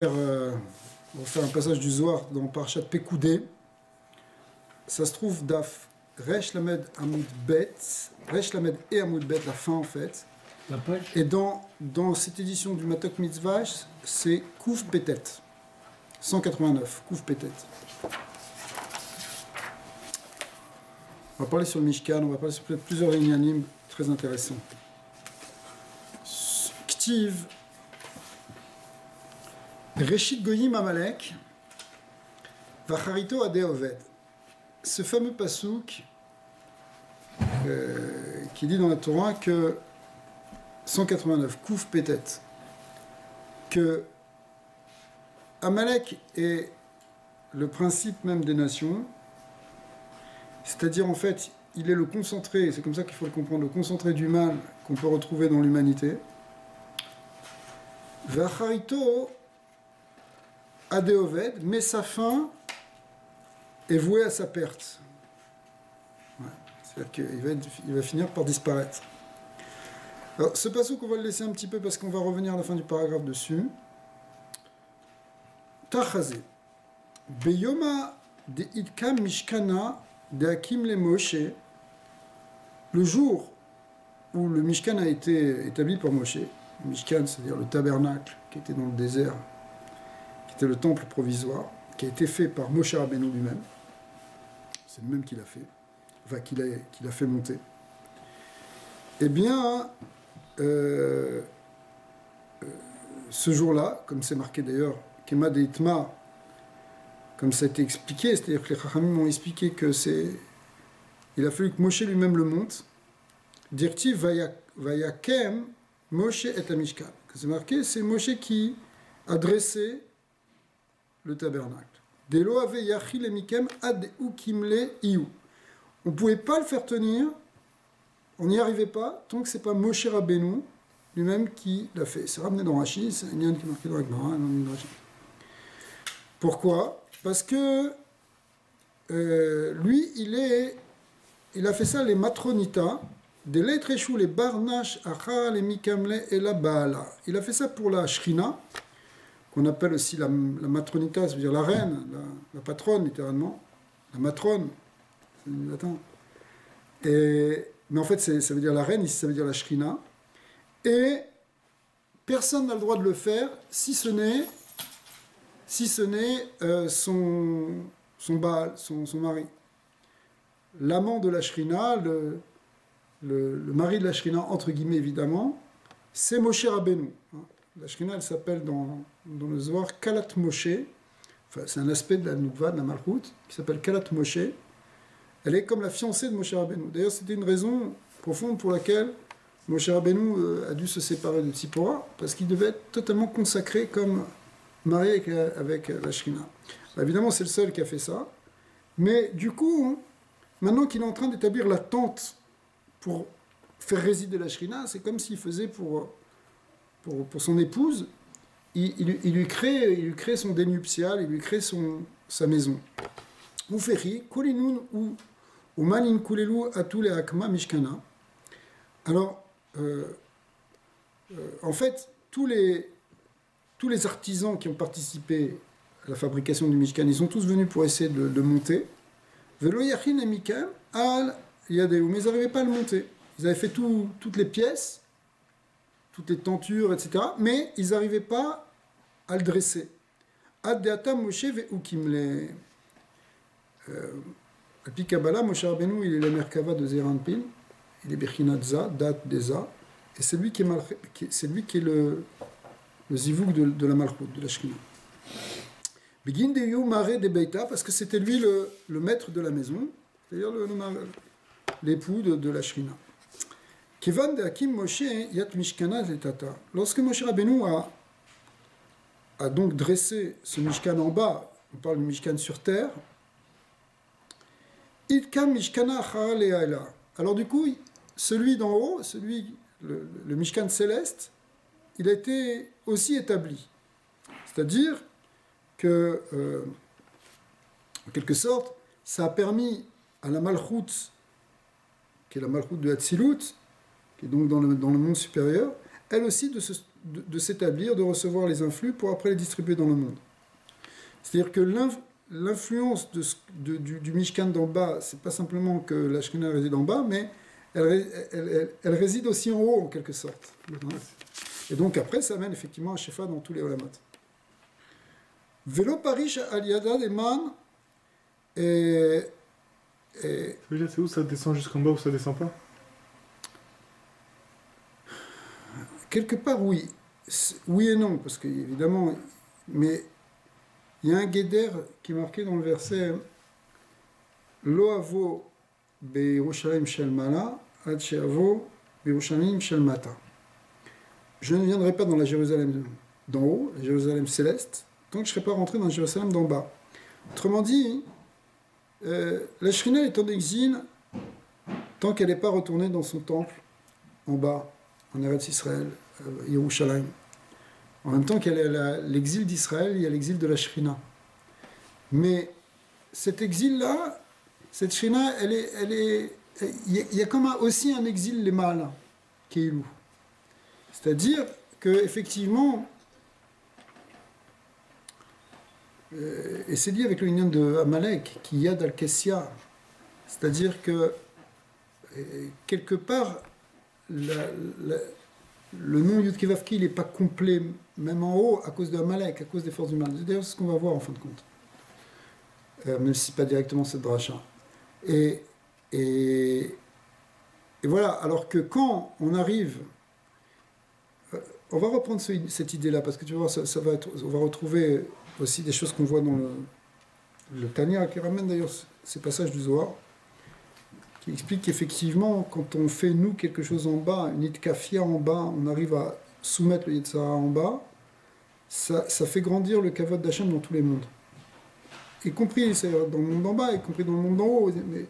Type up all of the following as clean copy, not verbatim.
On va faire un passage du Zohar dans Parashat Pekoudé. Ça se trouve d'Af Resh Lamed Amoud Bet, Resh Lamed et Amoud Bet, la fin en fait. La page. Et dans cette édition du Matok Mitzvah, c'est Kouf Petet. 189, Kouf Petet. On va parler sur le Mishkan, on va parler sur plusieurs inyanim très intéressants. Ktiv Reshit Goyim Amalek Vacharito Ade Oved. Ce fameux pasouk qui dit dans la Torah que 189, Kouf Petet, que Amalek est le principe même des nations, c'est-à-dire en fait, il est le concentré, c'est comme ça qu'il faut le comprendre, le concentré du mal qu'on peut retrouver dans l'humanité. Vacharito Adeoved, mais sa fin est vouée à sa perte. Ouais. C'est-à-dire qu'il va finir par disparaître. Alors, ce passage qu'on va le laisser un petit peu parce qu'on va revenir à la fin du paragraphe dessus. Tachazé. Beyoma de Idkam Mishkana de Hakim le Moshe. Le jour où le Mishkan a été établi par Moshe, le Mishkan, c'est-à-dire le tabernacle qui était dans le désert, qui était le temple provisoire, qui a été fait par Moshe Rabbeinu lui-même. C'est lui-même qui l'a fait, enfin qui l'a fait monter. Eh bien, ce jour-là, comme c'est marqué d'ailleurs, Kema de Itma, comme ça a été expliqué, c'est-à-dire que les Chachamim m'ont expliqué que il a fallu que Moshe lui-même le monte. Dirti Vayakem Moshe et Amishkan. C'est marqué, c'est Moshe qui a dressé le tabernacle. Delo ave yachil emikem ad ukimle iu. On ne pouvait pas le faire tenir, on n'y arrivait pas, tant que ce n'est pas Moshe Rabbeinu lui-même qui l'a fait. C'est ramené dans Rashi, c'est un lien qui est marqué dans la Gemara, dans Rashi. Pourquoi ? Parce que lui, il a fait ça, les matronita, des lettres échoues, les barnash, achar, les mikamle et la baala. Il a fait ça pour la shrina, qu'on appelle aussi la matronita, ça veut dire la reine, la patronne, littéralement. La matrone, c'est du latin. Mais en fait, ça veut dire la reine, ici ça veut dire la shrina. Et personne n'a le droit de le faire, si ce n'est son Baal, son mari. L'amant de la shrina, le mari de la shrina, entre guillemets évidemment, c'est Moshe Rabbeinu. La shrina, elle s'appelle dans le Zohar Kalat Moshe. Enfin, c'est un aspect de la Nukva, de la Malchut, qui s'appelle Kalat Moshe. Elle est comme la fiancée de Moshe Rabbeinu. D'ailleurs, c'était une raison profonde pour laquelle Moshe Rabbeinu a dû se séparer de Tzipora, parce qu'il devait être totalement consacré comme marié avec la shrina. Alors, évidemment, c'est le seul qui a fait ça. Mais du coup, maintenant qu'il est en train d'établir la tente pour faire résider la shrina, c'est comme s'il faisait pour son épouse, il lui crée son dénuptial, il lui crée sa maison. Ou ferri, kolinun ou malin kulelu atul et akma mishkana. Alors, en fait, tous les artisans qui ont participé à la fabrication du Mishkan, ils sont tous venus pour essayer de le monter. Velo yachin et Mishkan al yadeu, mais ils n'arrivaient pas à le monter. Ils avaient fait toutes les pièces, toutes les tentures, etc., mais ils n'arrivaient pas à le dresser. Ad deata Moshe ve'ukimle. Api Kabbalah, Moshe Rabbeinu, il est le Merkava de Zeranpin, il est Bechinat Za, date des Za, et c'est lui qui est le zivouk de la Malchut, de la Shrina. Begin de Yu Mare de Beita, parce que c'était lui le maître de la maison, c'est-à-dire l'époux de la Shrina. Kevan de Hakim Moshe Yat Mishkana Zetata. Lorsque Moshe Rabbeinu a donc dressé ce Mishkan en bas, on parle du Mishkan sur terre, Idkam Mishkana Achara Le'ala. Alors du coup, celui d'en haut, le Mishkan céleste, il a été aussi établi. C'est-à-dire que, en quelque sorte, ça a permis à la Malchut, qui est la Malchut de Hatzilut, qui est donc dans le monde supérieur, elle aussi de s'établir, de recevoir les influx pour après les distribuer dans le monde. C'est-à-dire que l'influence du Mishkan d'en bas, c'est pas simplement que la Shekhinah réside en bas, mais elle réside aussi en haut, en quelque sorte. Et donc après, ça amène effectivement un Shefa dans tous les Olamot. Velo Parish Aliada Deman et c'est où ça descend jusqu'en bas ou ça descend pas? quelque part, oui. Oui et non, parce qu'évidemment, mais il y a un guéder qui est marqué dans le verset Loavo Be'Yerushalayim Shel Mala, Ad She'avo Be'Yerushalayim Shel Mata. Je ne viendrai pas dans la Jérusalem d'en haut, la Jérusalem céleste, tant que je ne serai pas rentré dans la Jérusalem d'en bas. Autrement dit, la Shekhinah est en exil tant qu'elle n'est pas retournée dans son temple en bas, en Eretz Israël, Yerushalayim. En même temps qu'il y a l'exil d'Israël, il y a l'exil de la Shekhinah. Mais cet exil-là, cette Shekhinah, il y a comme aussi un exil les mâles, qui est Ilou. C'est-à-dire qu'effectivement, et c'est lié avec le lien de Amalek, qui y a d'Al-Kessia, c'est-à-dire que quelque part, le nom Yud-Kevavki, il n'est pas complet, même en haut, à cause de Amalek, à cause des forces du mal. D'ailleurs, c'est ce qu'on va voir en fin de compte. Même si ce n'est pas directement cette dracha. Et voilà, alors que quand on arrive... on va reprendre cette idée-là, parce que tu vois, on va retrouver aussi des choses qu'on voit dans le Tanya, qui ramène d'ailleurs ces passages du Zohar, qui explique qu'effectivement, quand on fait, nous, quelque chose en bas, une itkafia en bas, on arrive à soumettre le Yetzirah en bas, ça fait grandir le kavod d'Hachem dans tous les mondes. Y compris dans le monde d'en bas, y compris dans le monde d'en haut. Mais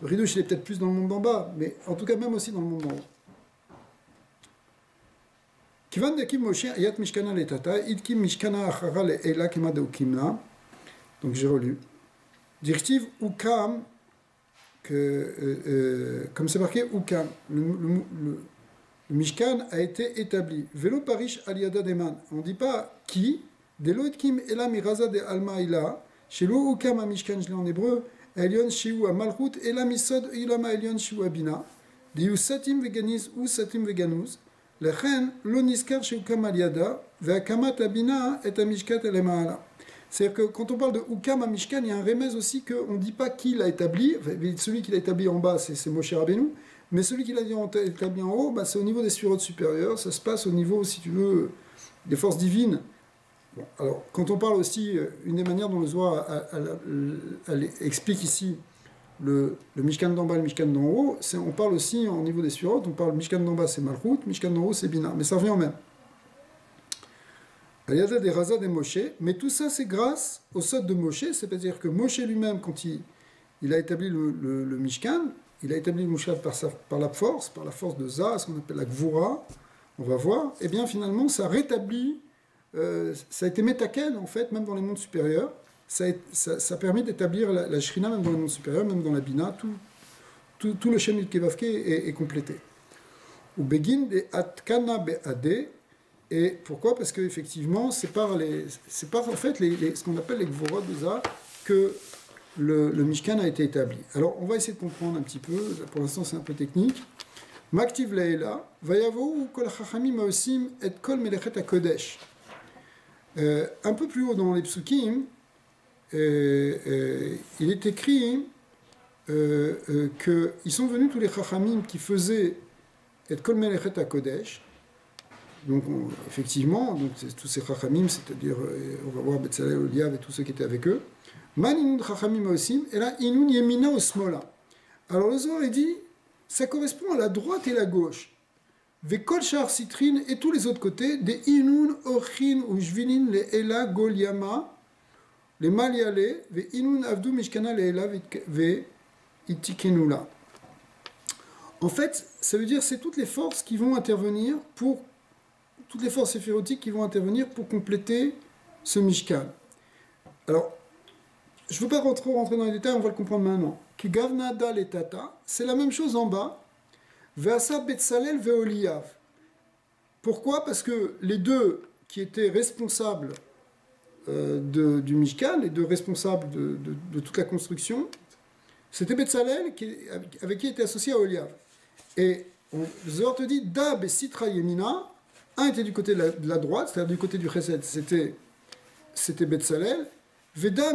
le Ridouche, il est peut-être plus dans le monde d'en bas, mais en tout cas, même aussi dans le monde d'en haut. Kivan Dakim Moshe, Ayat Mishkana Letata, Idkim Mishkana Achara Le'ela Kemada Ukimna. Donc j'ai relu. Directive Ukam, comme c'est marqué, Ukam, le Mishkan a été établi. Velo Parish Aliada Deman. On ne dit pas qui. Delo Itkim Ela Miraza de Alma Ila. Chez lo Ukam a Mishkan, je l'ai en hébreu. Elion Shiu a Malchut Ela Misod Ilama Elion Shiu a Bina. Diu Satim Veganiz ou Satim Veganuz. Lechen lo Niskar Shiu Ukam Aliada. Veakamat Abina et a Mishkat Elemaala. C'est-à-dire que quand on parle de Ukam à Mishkan, il y a un remèze aussi qu'on ne dit pas qui l'a établi. Enfin, celui qui l'a établi en bas, c'est Moshe Rabbeinu. Mais celui qui l'a établi en haut, c'est au niveau des sphirotes supérieures. Ça se passe au niveau, si tu veux, des forces divines. Bon, alors, quand on parle aussi, une des manières dont le Zohar elle explique ici le Mishkan d'en bas et le Mishkan d'en haut, on parle aussi au niveau des sphirotes. On parle Mishkan d'en bas, c'est Malchut, Mishkan d'en haut, c'est Bina. Mais ça revient au même. Il y a des Raza des Moshe, mais tout ça c'est grâce au sod de Moshe, c'est-à-dire que Moshe lui-même, quand il a établi le Mishkan, il a établi le Mishkan par la force de Za, ce qu'on appelle la Gvura, on va voir, et bien finalement ça rétablit, ça a été métaken en fait, même dans les mondes supérieurs, ça permet d'établir la Shrina même dans les mondes supérieurs, même dans la Bina, tout le Shem Yud-Kevavke est complété. Ou Begin de Atkana Be'ade. Et pourquoi? Parce qu'effectivement, c'est par en fait ce qu'on appelle les Gvorot de Za que le Mishkan a été établi. Alors, on va essayer de comprendre un petit peu. Pour l'instant, c'est un peu technique. Maktiv Laela, Vayavo Kol Chachamim Aosim et Kol Melechet HaKodesh. Un peu plus haut dans les Psukim, il est écrit qu'ils sont venus tous les Chachamim qui faisaient et Kol Melechet HaKodesh. Donc, effectivement, tous ces Chachamim, c'est-à-dire, on va voir Betzalel, Oliav et tous ceux qui étaient avec eux. Man inun Chachamim Osim, et là, inun Yemina Osmola. Alors, le Zohar, il dit, ça correspond à la droite et la gauche. Vekol Shar Citrin et tous les autres côtés, des inun Ochin ou Jvinin, les Ela Goliama, les Maliale, ve inun Avdu Mishkana, les Ela, ve Itikenula. En fait, ça veut dire, c'est toutes les forces qui vont intervenir toutes les forces séphirotiques qui vont intervenir pour compléter ce Mishkan. Alors, je ne veux pas trop rentrer dans les détails, on va le comprendre maintenant. Ki Gavnada le Tata, c'est la même chose en bas. Veasa Betzalel Veoliav. Pourquoi? Parce que les deux qui étaient responsables du Mishkan, les deux responsables de toute la construction, c'était Betzalel avec qui était associé à Oliav. Et le Zohar te dit, Dab et Sitra Yemina, un était du côté de la droite, c'est-à-dire du côté du Chesed, c'était Betzalel, Veda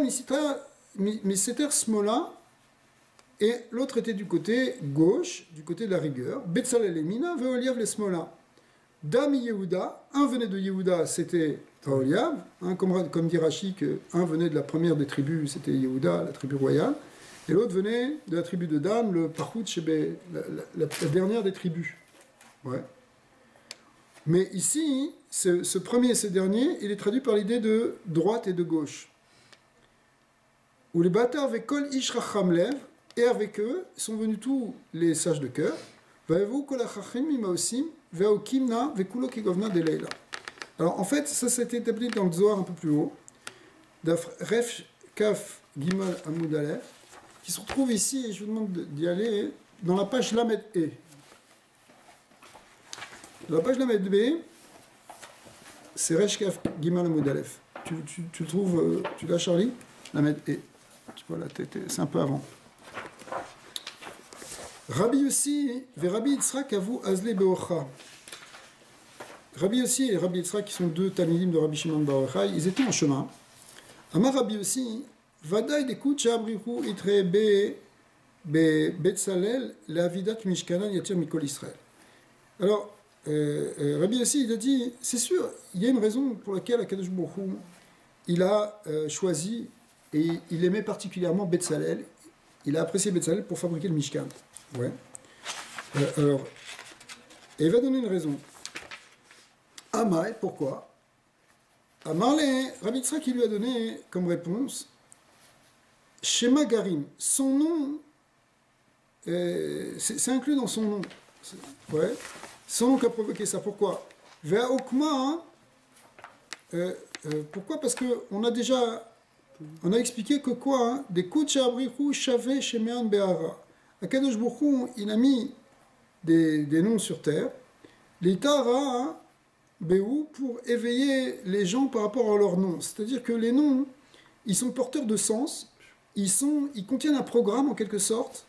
Miseter Smola, et l'autre était du côté gauche, du côté de la rigueur, Betzalel et Mina, Veoliav les Smola. Dam Yehuda, un venait de Yehuda, c'était Oliav, comme dit Rashi, un venait de la première des tribus, c'était Yehuda, la tribu royale, et l'autre venait de la tribu de Dam, le Parhout Shebe, la dernière des tribus. Ouais. Mais ici, ce premier et ce dernier, il est traduit par l'idée de droite et de gauche. Où les bâtards avec Kol Ish Racham Lev, et avec eux sont venus tous les sages de cœur, Vaevu Kol Achachim Mimaosim, Veaokimna Vekulo Kigovna de Leila. Alors en fait, ça s'est établi dans le Zohar un peu plus haut, Ref Kaf Gimel Amoud Aleph, qui se retrouve ici, et je vous demande d'y aller, dans la page Lamed E. Dans la page Lamed B, c'est Resh Kaf Gimel Amoud Aleph. Tu le trouves, tu l'as Charlie? Lamed E. Tu vois la tête, c'est un peu avant. Rabbi Yossi et Rabbi Yitzhak avou Azle Beocha. Rabbi Yossi et Rabbi Yitzhak, qui sont deux Talmidim de Rabbi Shimon bar Yochai, ils étaient en chemin. Amar Rabbi Yossi, Vadaï dekut shabrichu itre Betzalel l'avidat mishkanan yatir mikol Israël. Alors, Rabbi Yossi, il a dit, c'est sûr, il y a une raison pour laquelle Akadosh Baruch Hu, il a choisi, et il aimait particulièrement Betzalel, il a apprécié Betzalel pour fabriquer le Mishkan. Ouais. Alors, et il va donner une raison. Amai, pourquoi? Amarle, Rabbi Yitzhak, qui lui a donné comme réponse, Shema Garim, son nom, c'est inclus dans son nom. Ouais. Son nom qui a provoqué ça. Pourquoi? Vea Okma, pourquoi? Parce qu'on a expliqué que quoi? Hein? Des Kucha Abrihu Shave Shemean Be'ara. Akadosh Baruch Hu, il a mis des noms sur terre, les Tara Béou, pour éveiller les gens par rapport à leurs noms. C'est-à-dire que les noms, ils sont porteurs de sens, ils contiennent un programme en quelque sorte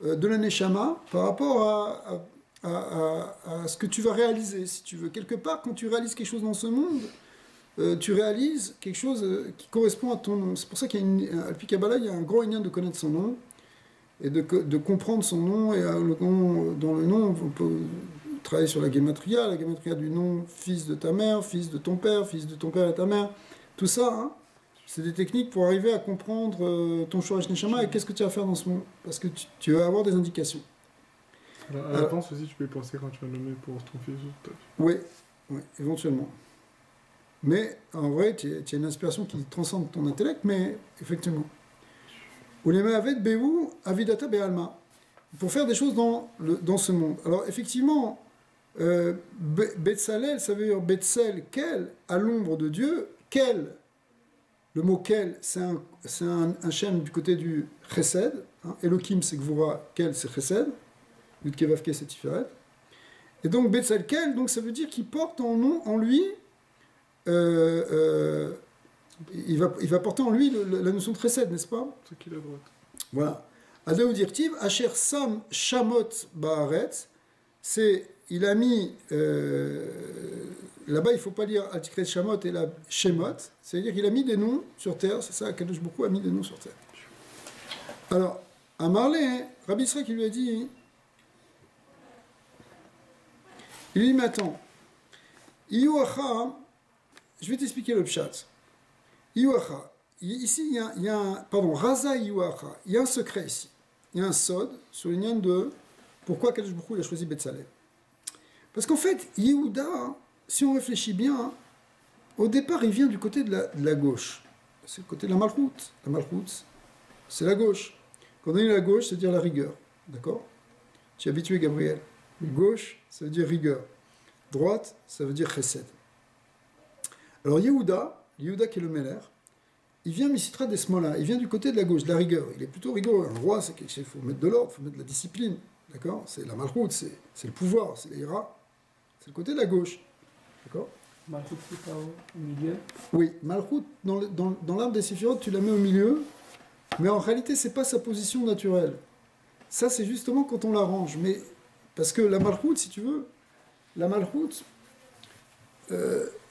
de la Neshama par rapport à ce que tu vas réaliser, si tu veux. Quelque part, quand tu réalises quelque chose dans ce monde, tu réalises quelque chose qui correspond à ton nom. C'est pour ça qu'à Alpi Kabbalah, il y a un grand lien de connaître son nom et de comprendre son nom. Et dans le nom, on peut travailler sur la gematria du nom fils de ta mère, fils de ton père et ta mère. Tout ça, hein, c'est des techniques pour arriver à comprendre ton Shoresh Neshama et qu'est-ce que tu vas faire dans ce monde. Parce que tu vas avoir des indications. Alors, à l'avance aussi, tu peux y penser quand tu vas nommer pour ton fils ou ta fille. Oui, éventuellement. Mais en vrai, tu as une inspiration qui transcende ton intellect, mais effectivement. Ulemavet Behu Avidata Be'alma. Pour faire des choses dans ce monde. Alors, effectivement, Betzalel, ça veut dire Betzel, Kel, à l'ombre de Dieu. Kel, le mot Kel, c'est un shem du côté du Chesed. Hein. Elohim, c'est Gvura, Kel, c'est Chesed. Yudkevavke, c'est Tiferet. Et donc, Betzel Kel, donc, ça veut dire qu'il porte en lui. Il va porter en lui la notion de Chesed, n'est-ce pas? C'est qui la droite. Voilà. Adaou dirtiv, Asher Sam Shamot Baaretz, il a mis, là-bas il ne faut pas lire Atikret Shamot et la Shemot, c'est-à-dire qu'il a mis des noms sur terre, c'est ça, Kadosh Baruch Hu a mis des noms sur terre. Alors, à Marley, Rabbi Israël qui lui a dit, il lui dit, mais attends, Iyuacha, je vais t'expliquer le pshat. Iyuacha, ici il y a un, pardon, Raza Iyuacha, il y a un secret ici. Il y a un sod sur l'union de pourquoi Kadosh Baruch Hu a choisi Betzalel. Parce qu'en fait, Yehuda, si on réfléchit bien, au départ, il vient du côté de la gauche. C'est le côté de la Malchoute. La Malchoute, c'est la gauche. Quand on dit la gauche, c'est dire la rigueur. D'accord? Tu es habitué, Gabriel. Gauche, ça veut dire rigueur. Droite, ça veut dire chesed. Alors Yehuda qui est le Meller, il vient Misitra des Smola, il vient du côté de la gauche, de la rigueur. Il est plutôt rigoureux. Un roi, c'est quelque chose, il faut mettre de l'ordre, il faut mettre de la discipline. D'accord? C'est la malroute, c'est le pouvoir, c'est l'ira. C'est le côté de la gauche. D'accord? Malchut, c'est pas au milieu. Oui, Malchut, dans l'arbre des Séphirot, tu la mets au milieu, mais en réalité, c'est pas sa position naturelle. Ça, c'est justement quand on l'arrange. Mais parce que la Malchut, si tu veux, la Malchut,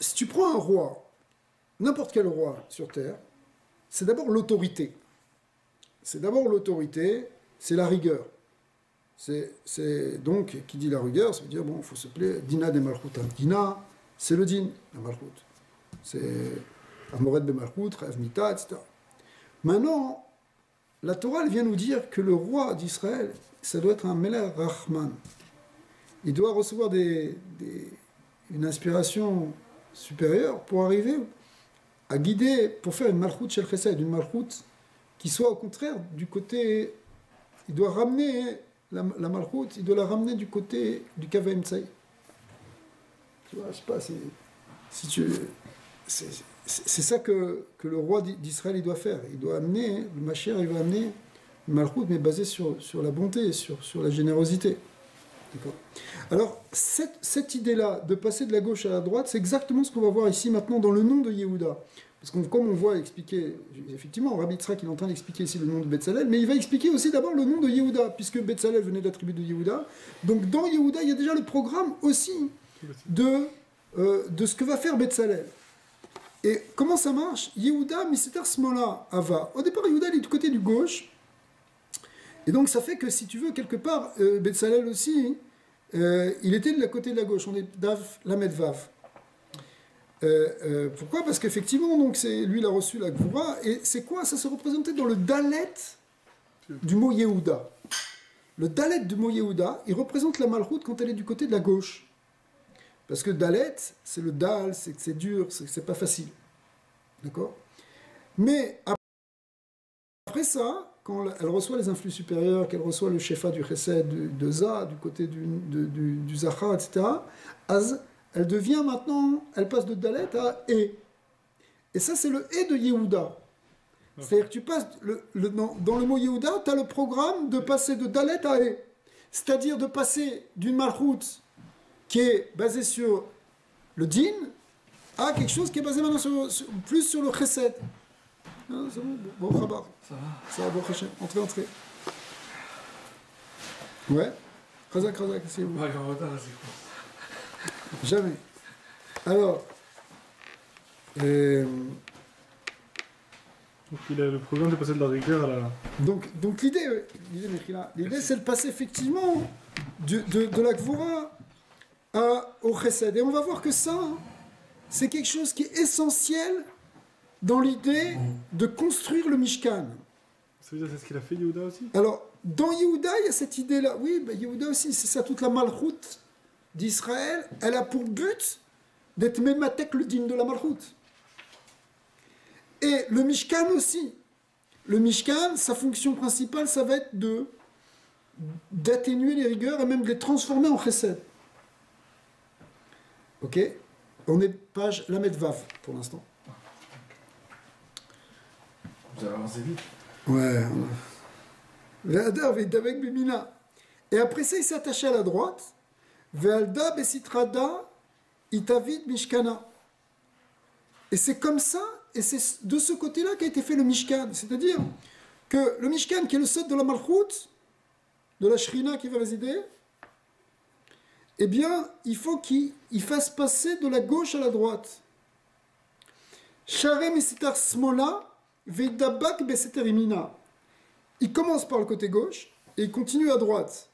si tu prends un roi, n'importe quel roi sur Terre, c'est d'abord l'autorité. C'est d'abord l'autorité, c'est la rigueur. C'est donc, qui dit la rigueur, ça veut dire, bon, il faut se plaire, Dina de Malchut. Dina, c'est le din, la Malchut. C'est Amoret de Malchut, Rev Mita, etc. Maintenant, la Torah, elle vient nous dire que le roi d'Israël, ça doit être un Melech Rahman. Il doit recevoir une inspiration supérieure pour arriver à guider, pour faire une Malchut Shel Chesed, une Malchut qui soit au contraire du côté. Il doit ramener la Malchut, il doit la ramener du côté du Kaveh Emtsai. Tu vois, je sais pas, c'est ça que le roi d'Israël il doit faire. Il doit amener, le Mashiach, il va amener une Malchut, mais basée sur la bonté, sur la générosité. D'accord. Alors, cette idée-là, de passer de la gauche à la droite, c'est exactement ce qu'on va voir ici maintenant dans le nom de Yehuda. Parce que comme on voit expliquer, effectivement, Rabbi Yitzhak il est en train d'expliquer ici le nom de Betzalel, mais il va expliquer aussi d'abord le nom de Yehuda, puisque Betzalel venait de la tribu de Yehuda. Donc dans Yehuda, il y a déjà le programme aussi de ce que va faire Betzalel. Et comment ça marche? Yehuda, Miseter Smola, Ava. Au départ, Yehuda il est du côté du gauche. Et donc ça fait que si tu veux, quelque part, Betzalel aussi, il était de la côté de la gauche. On est Dav, Lamed Vav. Pourquoi? Parce qu'effectivement, donc lui, il a reçu la Gvura, et c'est quoi? Ça se représentait dans le Dalet du mot Yehuda. Le Dalet du mot Yehuda, il représente la Malchut quand elle est du côté de la gauche. Parce que Dalet, c'est le Dal, c'est que c'est dur, c'est pas facile. D'accord? Mais après ça, quand elle reçoit les influx supérieurs, qu'elle reçoit le Shefa du Chesed, de Za, du côté du Zachar, etc., Az, elle devient maintenant, elle passe de Dalet à E. Et ça, c'est le E de Yehuda. C'est-à-dire que tu passes, dans le mot Yehuda, tu as le programme de passer de Dalet à E. C'est-à-dire de passer d'une Malchut qui est basée sur le Din à quelque chose qui est basé maintenant plus sur le Chesed. Ah, c'est bon, bon, Khabar. Ça va. Ça va, bon, Hachem. Entrez. Ouais. Khazak, c'est vous. Ouais, en retard, c'est quoi? Jamais. Alors, Donc il a le programme de passer de la rigueur à la... donc l'idée, c'est de passer effectivement de la Gvura au Chesed. Et on va voir que ça, c'est quelque chose qui est essentiel dans l'idée de construire le Mishkan. Ça veut dire c'est ce qu'il a fait Yehuda aussi? Alors, dans Yehuda, il y a cette idée-là. Oui, bah, Yehuda aussi, c'est ça, toute la Malchut d'Israël, elle a pour but d'être mématek le digne de la Malchut. Et le Mishkan aussi. Le Mishkan, sa fonction principale, ça va être d'atténuer les rigueurs et même de les transformer en chesed. Ok? On est page Lamed Vav pour l'instant. Vous avez avancé vite. Ouais. Ve'adar ve'idavek b'mina. Et après ça, il s'est attaché à la droite. Ve'alda besitrada itavid mishkana. Et c'est comme ça, et c'est de ce côté-là qu'a été fait le Mishkan. C'est-à-dire que le Mishkan, qui est le sod de la Malchut, de la Shrina qui va résider, eh bien, il faut qu'il fasse passer de la gauche à la droite. Sharem esitar smola ve'idabak beseter imina. Il commence par le côté gauche et il continue à droite.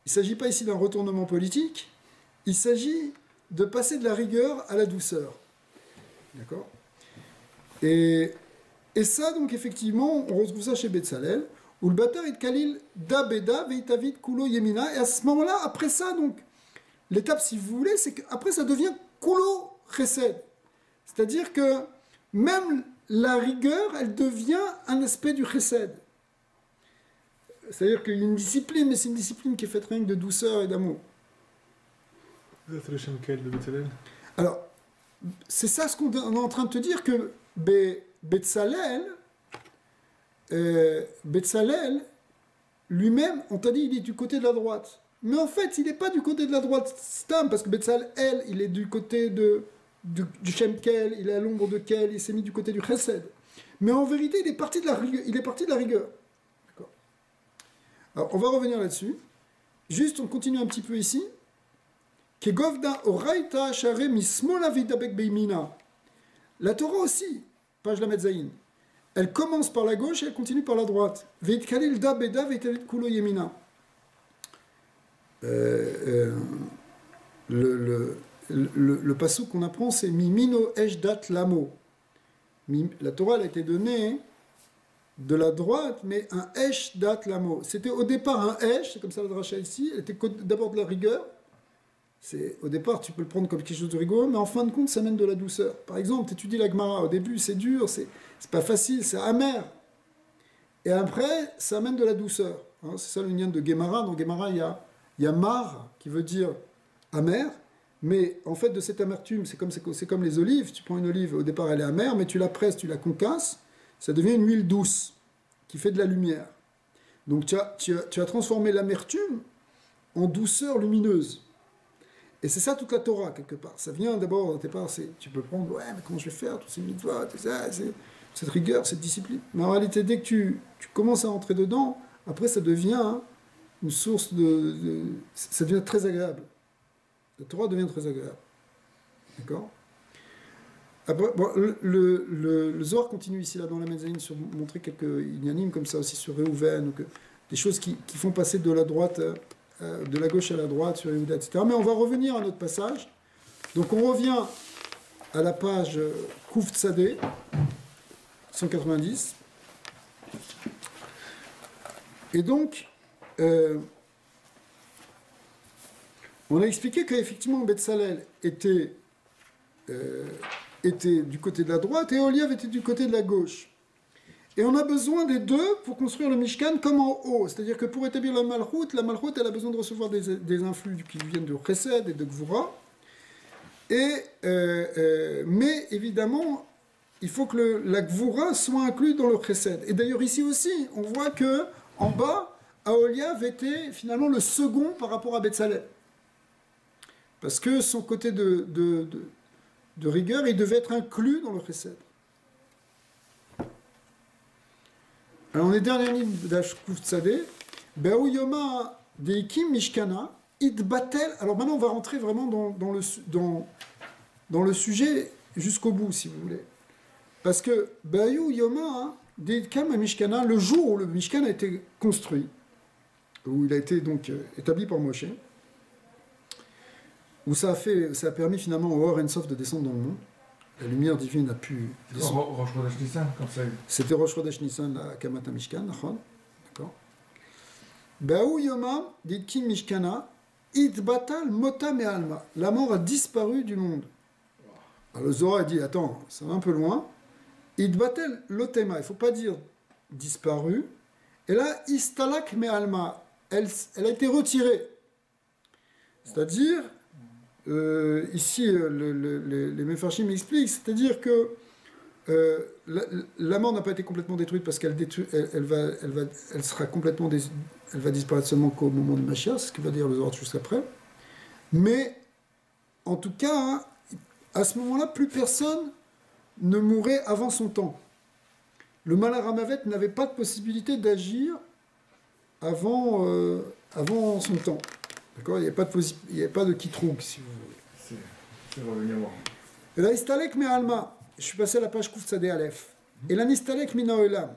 Il ne s'agit pas ici d'un retournement politique, il s'agit de passer de la rigueur à la douceur. D'accord? Et ça, donc, effectivement, on retrouve ça chez Betzalel, où le Batar et Khalil da beda veitavid kulo yemina. Et à ce moment-là, après ça, donc, l'étape, si vous voulez, c'est qu'après, ça devient kulo chesed. C'est-à-dire que même la rigueur, elle devient un aspect du chesed. C'est-à-dire qu'il y a une discipline, mais c'est une discipline qui est faite rien que de douceur et d'amour. C'est le Shem Kel de Betzalel. Alors, c'est ça ce qu'on est en train de te dire, que Betzalel, lui-même, on t'a dit, il est du côté de la droite. Mais en fait, il n'est pas du côté de la droite Stam, parce que Betzalel, il est du côté du Shem Kel, il est à l'ombre de Kel, il s'est mis du côté du Chesed. Mais en vérité, il est parti de la rigueur. D'accord. Alors, on va revenir là-dessus. Juste, on continue un petit peu ici. Kegovda oraita share mismola vidabek beimina. La Torah aussi, page la Metzaïn, elle commence par la gauche et elle continue par la droite. Veit kalil da beda veit kulo yemina. Le passouk qu'on apprend, c'est Mimino Eshdat Lamo. La Torah elle a été donnée de la droite, mais un Eshdat Lamo. C'était au départ un Esh, c'est comme ça le dracha ici, elle était d'abord de la rigueur. Au départ, tu peux le prendre comme quelque chose de rigoureux, mais en fin de compte, ça mène de la douceur. Par exemple, tu étudies la Gemara, au début c'est dur, c'est pas facile, c'est amer. Et après, ça amène de la douceur. Hein, c'est ça le lien de Gemara. Dans Gemara, il y a mar, qui veut dire amer, mais en fait, de cette amertume, c'est comme les olives. Tu prends une olive, au départ, elle est amère, mais tu la presses, tu la concasses, ça devient une huile douce, qui fait de la lumière. Donc, tu as transformé l'amertume en douceur lumineuse. Et c'est ça toute la Torah, quelque part. Ça vient d'abord, au départ, tu peux prendre, ouais, mais comment je vais faire, tous ces mitzvot, tout ça, cette rigueur, cette discipline. Mais en réalité, dès que tu commences à entrer dedans, après, ça devient une source ça devient très agréable. La Torah devient très agréable. D'accord. Après, bon, le Zohar continue ici, là, dans la Mezaïn, sur montrer quelques inanimes, comme ça aussi, sur Réhouven, des choses qui font passer de la droite... de la gauche à la droite, sur Yehuda, etc. Mais on va revenir à notre passage. Donc on revient à la page Kouf Tzadé, 190. Et donc, on a expliqué qu'effectivement Betzalel était du côté de la droite et Oliav était du côté de la gauche. Et on a besoin des deux pour construire le Mishkan comme en haut. C'est-à-dire que pour établir la Malchut, elle a besoin de recevoir des influx qui viennent de Chesed et de Gvura. Mais évidemment, il faut que la Gvura soit inclue dans le Chesed. Et d'ailleurs ici aussi, on voit que en bas, Aholiav était finalement le second par rapport à Betzalel. Parce que son côté de rigueur, il devait être inclus dans le Chesed. Alors, on est dernière ligne d'Ashkuf Tzadé. Be'u Yoma Deikim Mishkana, Idbatel. Alors maintenant, on va rentrer vraiment dans le sujet jusqu'au bout, si vous voulez. Parce que Be'u Yoma Deikim Mishkana, le jour où le Mishkan a été construit, où il a été donc établi par Moshe, où ça a permis finalement au Or Ensof de descendre dans le monde. La lumière divine a pu descendre. Rosh Chodesh Nissan, comme ça. C'était Rosh Chodesh Nissan, la Kamata Mishkan, d'accord. Baou Yoma, Ditkin Mishkana, Idbatal Mota Me'alma. La mort a disparu du monde. Alors le Zohar a dit, attends, ça va un peu loin. Idbatel Lotema, il ne faut pas dire disparu. Et là, Istalak Me'alma, elle a été retirée. C'est-à-dire... ici, les Mefarshim expliquent, c'est-à-dire que la mort n'a pas été complètement détruite parce qu'elle sera complètement elle va disparaître seulement qu'au moment de Mashiach, c'est ce qu'il va dire le Zohar juste après. Mais en tout cas, à ce moment-là, plus personne ne mourrait avant son temps. Le Malach Hamavet n'avait pas de possibilité d'agir avant son temps. D'accord, il n'y a pas de kitroug, si vous voulez. C'est revenir voir. Et là, Istalek Me'alma, je suis passé à la page Kouf Tzadé Aleph. Et là, Nistalek Mina Olam,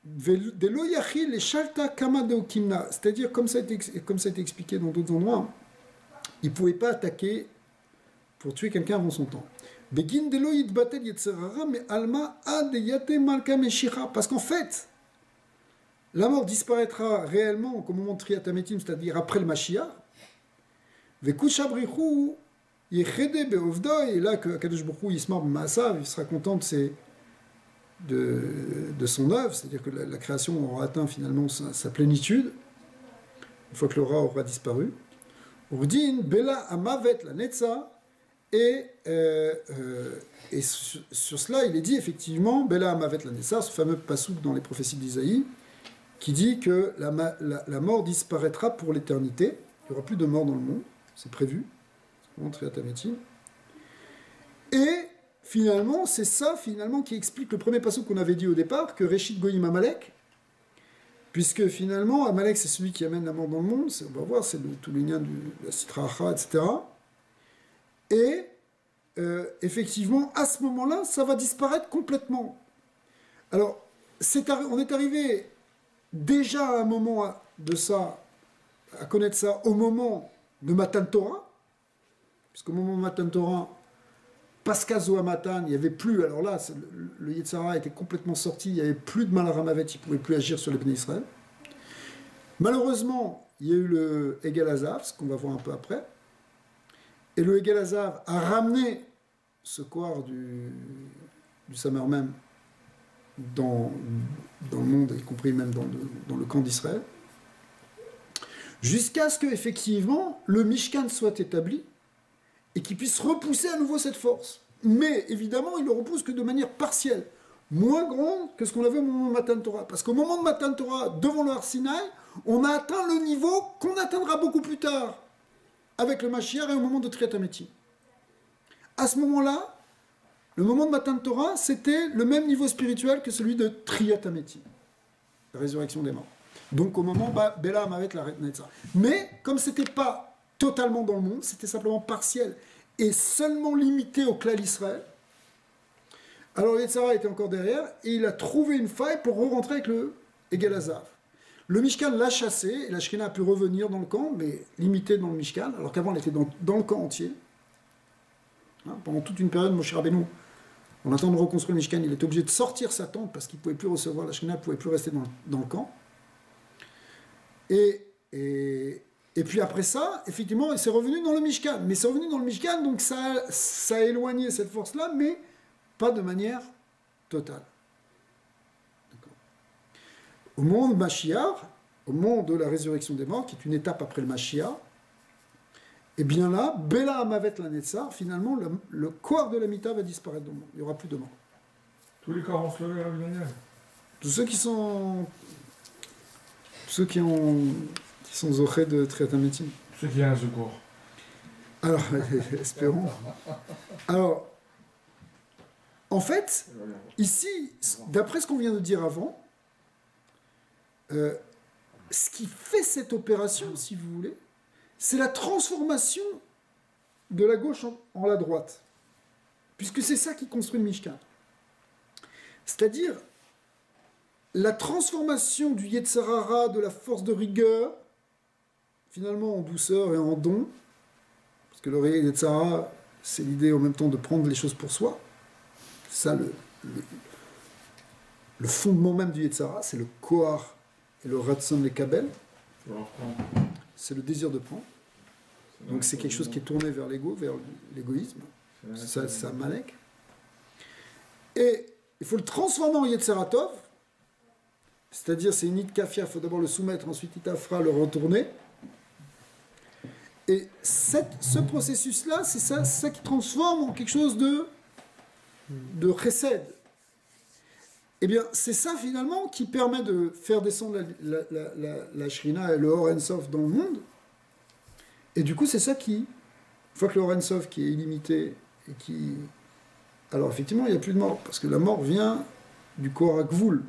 Velo Yachil et Shalta Kama Deokimna, c'est-à-dire, comme ça a été expliqué dans d'autres endroits, il ne pouvait pas attaquer pour tuer quelqu'un avant son temps. Begin Delo Yitbatel Yetzerara, mais Alma Adeyate Malka Meshira, parce qu'en fait, la mort disparaîtra réellement au moment de Triat Hametim, c'est-à-dire après le Mashiach. Vekushabrichu yechede beovda, et là que Kadosh Baruch Hu yismar b'maasav, il sera content de son œuvre, c'est-à-dire que la création aura atteint finalement sa plénitude, une fois que l'aura aura disparu. Urdin bela amavet la netza, et sur cela il est dit effectivement bela amavet la netza, ce fameux passouk dans les prophéties d'Isaïe, qui dit que la mort disparaîtra pour l'éternité. Il n'y aura plus de mort dans le monde, c'est prévu. C'est vraiment Triat Hametim. Et finalement, c'est ça finalement qui explique le premier passage qu'on avait dit au départ, que Réchit Goyim Amalek, puisque finalement, Amalek, c'est celui qui amène la mort dans le monde, on va voir, c'est tout le lien de la Sitra Achra, etc. Et effectivement, à ce moment-là, ça va disparaître complètement. Alors, on est arrivé déjà à un moment de ça, à connaître ça, au moment de Matan Torah, puisqu'au moment de Matan Torah, Pascha Zoa Matan, il n'y avait plus, alors là, le Yetzara était complètement sorti, il n'y avait plus de Malharamavet, il ne pouvait plus agir sur les Bnei Israël. Malheureusement, il y a eu le Egel Hazav, ce qu'on va voir un peu après, et le Egel Hazav a ramené ce corps du Samer même dans le monde, y compris même dans le camp d'Israël, jusqu'à ce que effectivement le Mishkan soit établi et qu'il puisse repousser à nouveau cette force. Mais évidemment, il ne le repousse que de manière partielle, moins grande que ce qu'on avait au moment de Matan Torah. Parce qu'au moment de Matan Torah, devant le Har Sinaï, on a atteint le niveau qu'on atteindra beaucoup plus tard avec le Mashiach et au moment de Triat Hametim. À ce moment-là, le moment de Matan Torah, c'était le même niveau spirituel que celui de Triat Hametim, la résurrection des morts. Donc au moment, Bela Amavet la Netzah. Mais comme ce n'était pas totalement dans le monde, c'était simplement partiel et seulement limité au clan Israël, alors Yetzara était encore derrière et il a trouvé une faille pour re-rentrer avec le Egel Hazav. Le Mishkan l'a chassé et la Shekhinah a pu revenir dans le camp, mais limité dans le Mishkan, alors qu'avant elle était dans le camp entier. Pendant toute une période, Moshe Rabbeinu, en attendant de reconstruire le Mishkan, il était obligé de sortir sa tente parce qu'il ne pouvait plus recevoir, la Shekhinah ne pouvait plus rester dans le camp. Et puis après ça, effectivement, c'est revenu dans le Mishkan. Mais c'est revenu dans le Mishkan, donc ça a éloigné cette force-là, mais pas de manière totale. D'accord. Au moment de Mashiach, au moment de la résurrection des morts, qui est une étape après le Mashiach, et bien là, Bela Amavet la Netzar, finalement, le corps de la Mita va disparaître dans le monde. Il n'y aura plus de mort. Tous les corps vont se lever, Rabbi Daniel. Tous ceux qui sont zochés de Triat Hametim. Ceux qui ont un secours. Alors, espérons. Alors, en fait, ici, d'après ce qu'on vient de dire avant, ce qui fait cette opération, si vous voulez, c'est la transformation de la gauche en la droite. Puisque c'est ça qui construit le Mishkan. C'est-à-dire la transformation du Yetzirah, de la force de rigueur, finalement en douceur et en don, parce que le Yetzirah, c'est l'idée en même temps de prendre les choses pour soi. C'est ça le fondement même du Yetzirah, c'est le Kohar et le Ratzon les Kabel. C'est le désir de prendre. Donc c'est quelque chose qui est tourné vers l'ego, vers l'égoïsme. C'est un Malek. Et il faut le transformer en Yetzirah Tov, c'est-à-dire c'est une nid kafia, il faut d'abord le soumettre, ensuite itafra, le retourner. Et ce processus-là, c'est ça qui transforme en quelque chose de chesed. Eh bien, c'est ça finalement qui permet de faire descendre la Shrina et le Or En Sof dans le monde. Et du coup, c'est ça qui, une fois que le Or En Sof qui est illimité et qui... Alors effectivement, il n'y a plus de mort, parce que la mort vient du Kohar Gvul,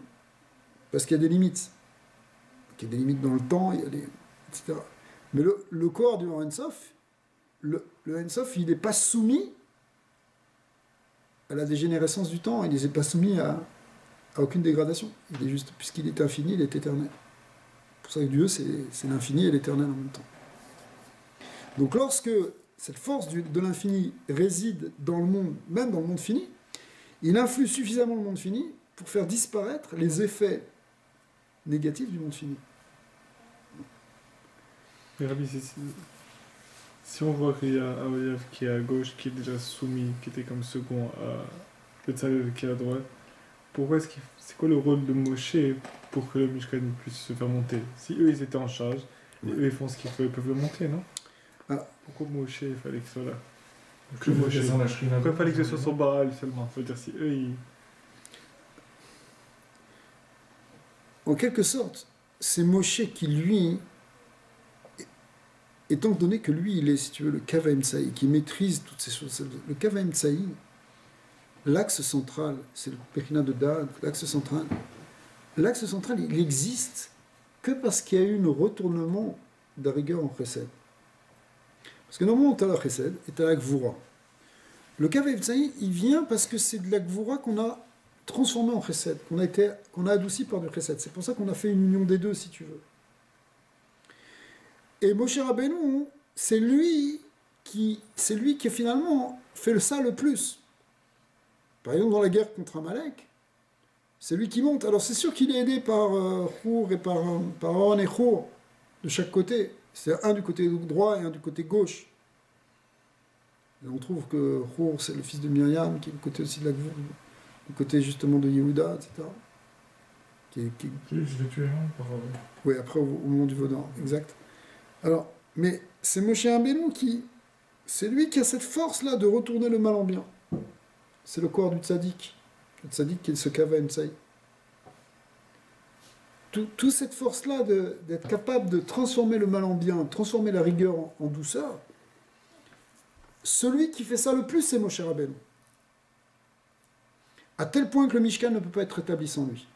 parce qu'il y a des limites. Il y a des limites dans le temps, il y a des... etc. Mais le Kohar du Or En Sof, le En Sof, il n'est pas soumis à la dégénérescence du temps, il n'est pas soumis à aucune dégradation. Il est juste, puisqu'il est infini, il est éternel. C'est pour ça que Dieu, c'est l'infini et l'éternel en même temps. Donc lorsque cette force de l'infini réside dans le monde, même dans le monde fini, il influe suffisamment le monde fini pour faire disparaître les effets négatifs du monde fini. Mais Rabbi, si on voit qu'il y a Aoyav qui est à gauche, qui est déjà soumis, qui était comme second à Betzalel qui est à droite, c'est quoi le rôle de Moshe pour que le Mishkan puisse se faire monter? Si eux ils étaient en charge, et eux ils font ce qu'il faut, ils peuvent le monter, non? Pourquoi Moshe il fallait que ce soit là? Pourquoi il fallait que ce soit sur Baal seulement? Ça veut dire si eux ils... En quelque sorte, c'est Moshe qui lui étant donné que lui, il est, si tu veux, le Kavaim Tsaï, qui maîtrise toutes ces choses. Le Kavaim Tsaï, l'axe central, c'est le Pechina de Dad, l'axe central. L'axe central, il existe que parce qu'il y a eu un retournement de la rigueur en Chesed. Parce que normalement, tu as la Chesed et tu as la Gvura. Le Kavaim Tsaï, il vient parce que c'est de la Gvura qu'on a transformé en Chesed, qu'on a adouci par du Chesed. C'est pour ça qu'on a fait une union des deux, si tu veux. Et Moshe Rabbeinu, c'est lui qui a finalement fait ça le plus. Par exemple, dans la guerre contre Amalek, c'est lui qui monte. Alors c'est sûr qu'il est aidé par Hur et par Aaron et Hur de chaque côté. C'est un du côté droit et un du côté gauche. Et on trouve que Hur, c'est le fils de Myriam, qui est du côté aussi de la Gvura, du côté justement de Yehuda, etc. Je l'ai tué par... Oui, après au moment du Vaudan, exact. Alors, mais c'est Moshe Rabbeinu c'est lui qui a cette force-là de retourner le mal en bien. C'est le corps du tzaddik. Le tzaddik qui est ce Kavaim Tsaï. Toute cette force-là d'être capable de transformer le mal en bien, transformer la rigueur en douceur, celui qui fait ça le plus, c'est Moshe Rabbeinu. À tel point que le Mishkan ne peut pas être établi sans lui.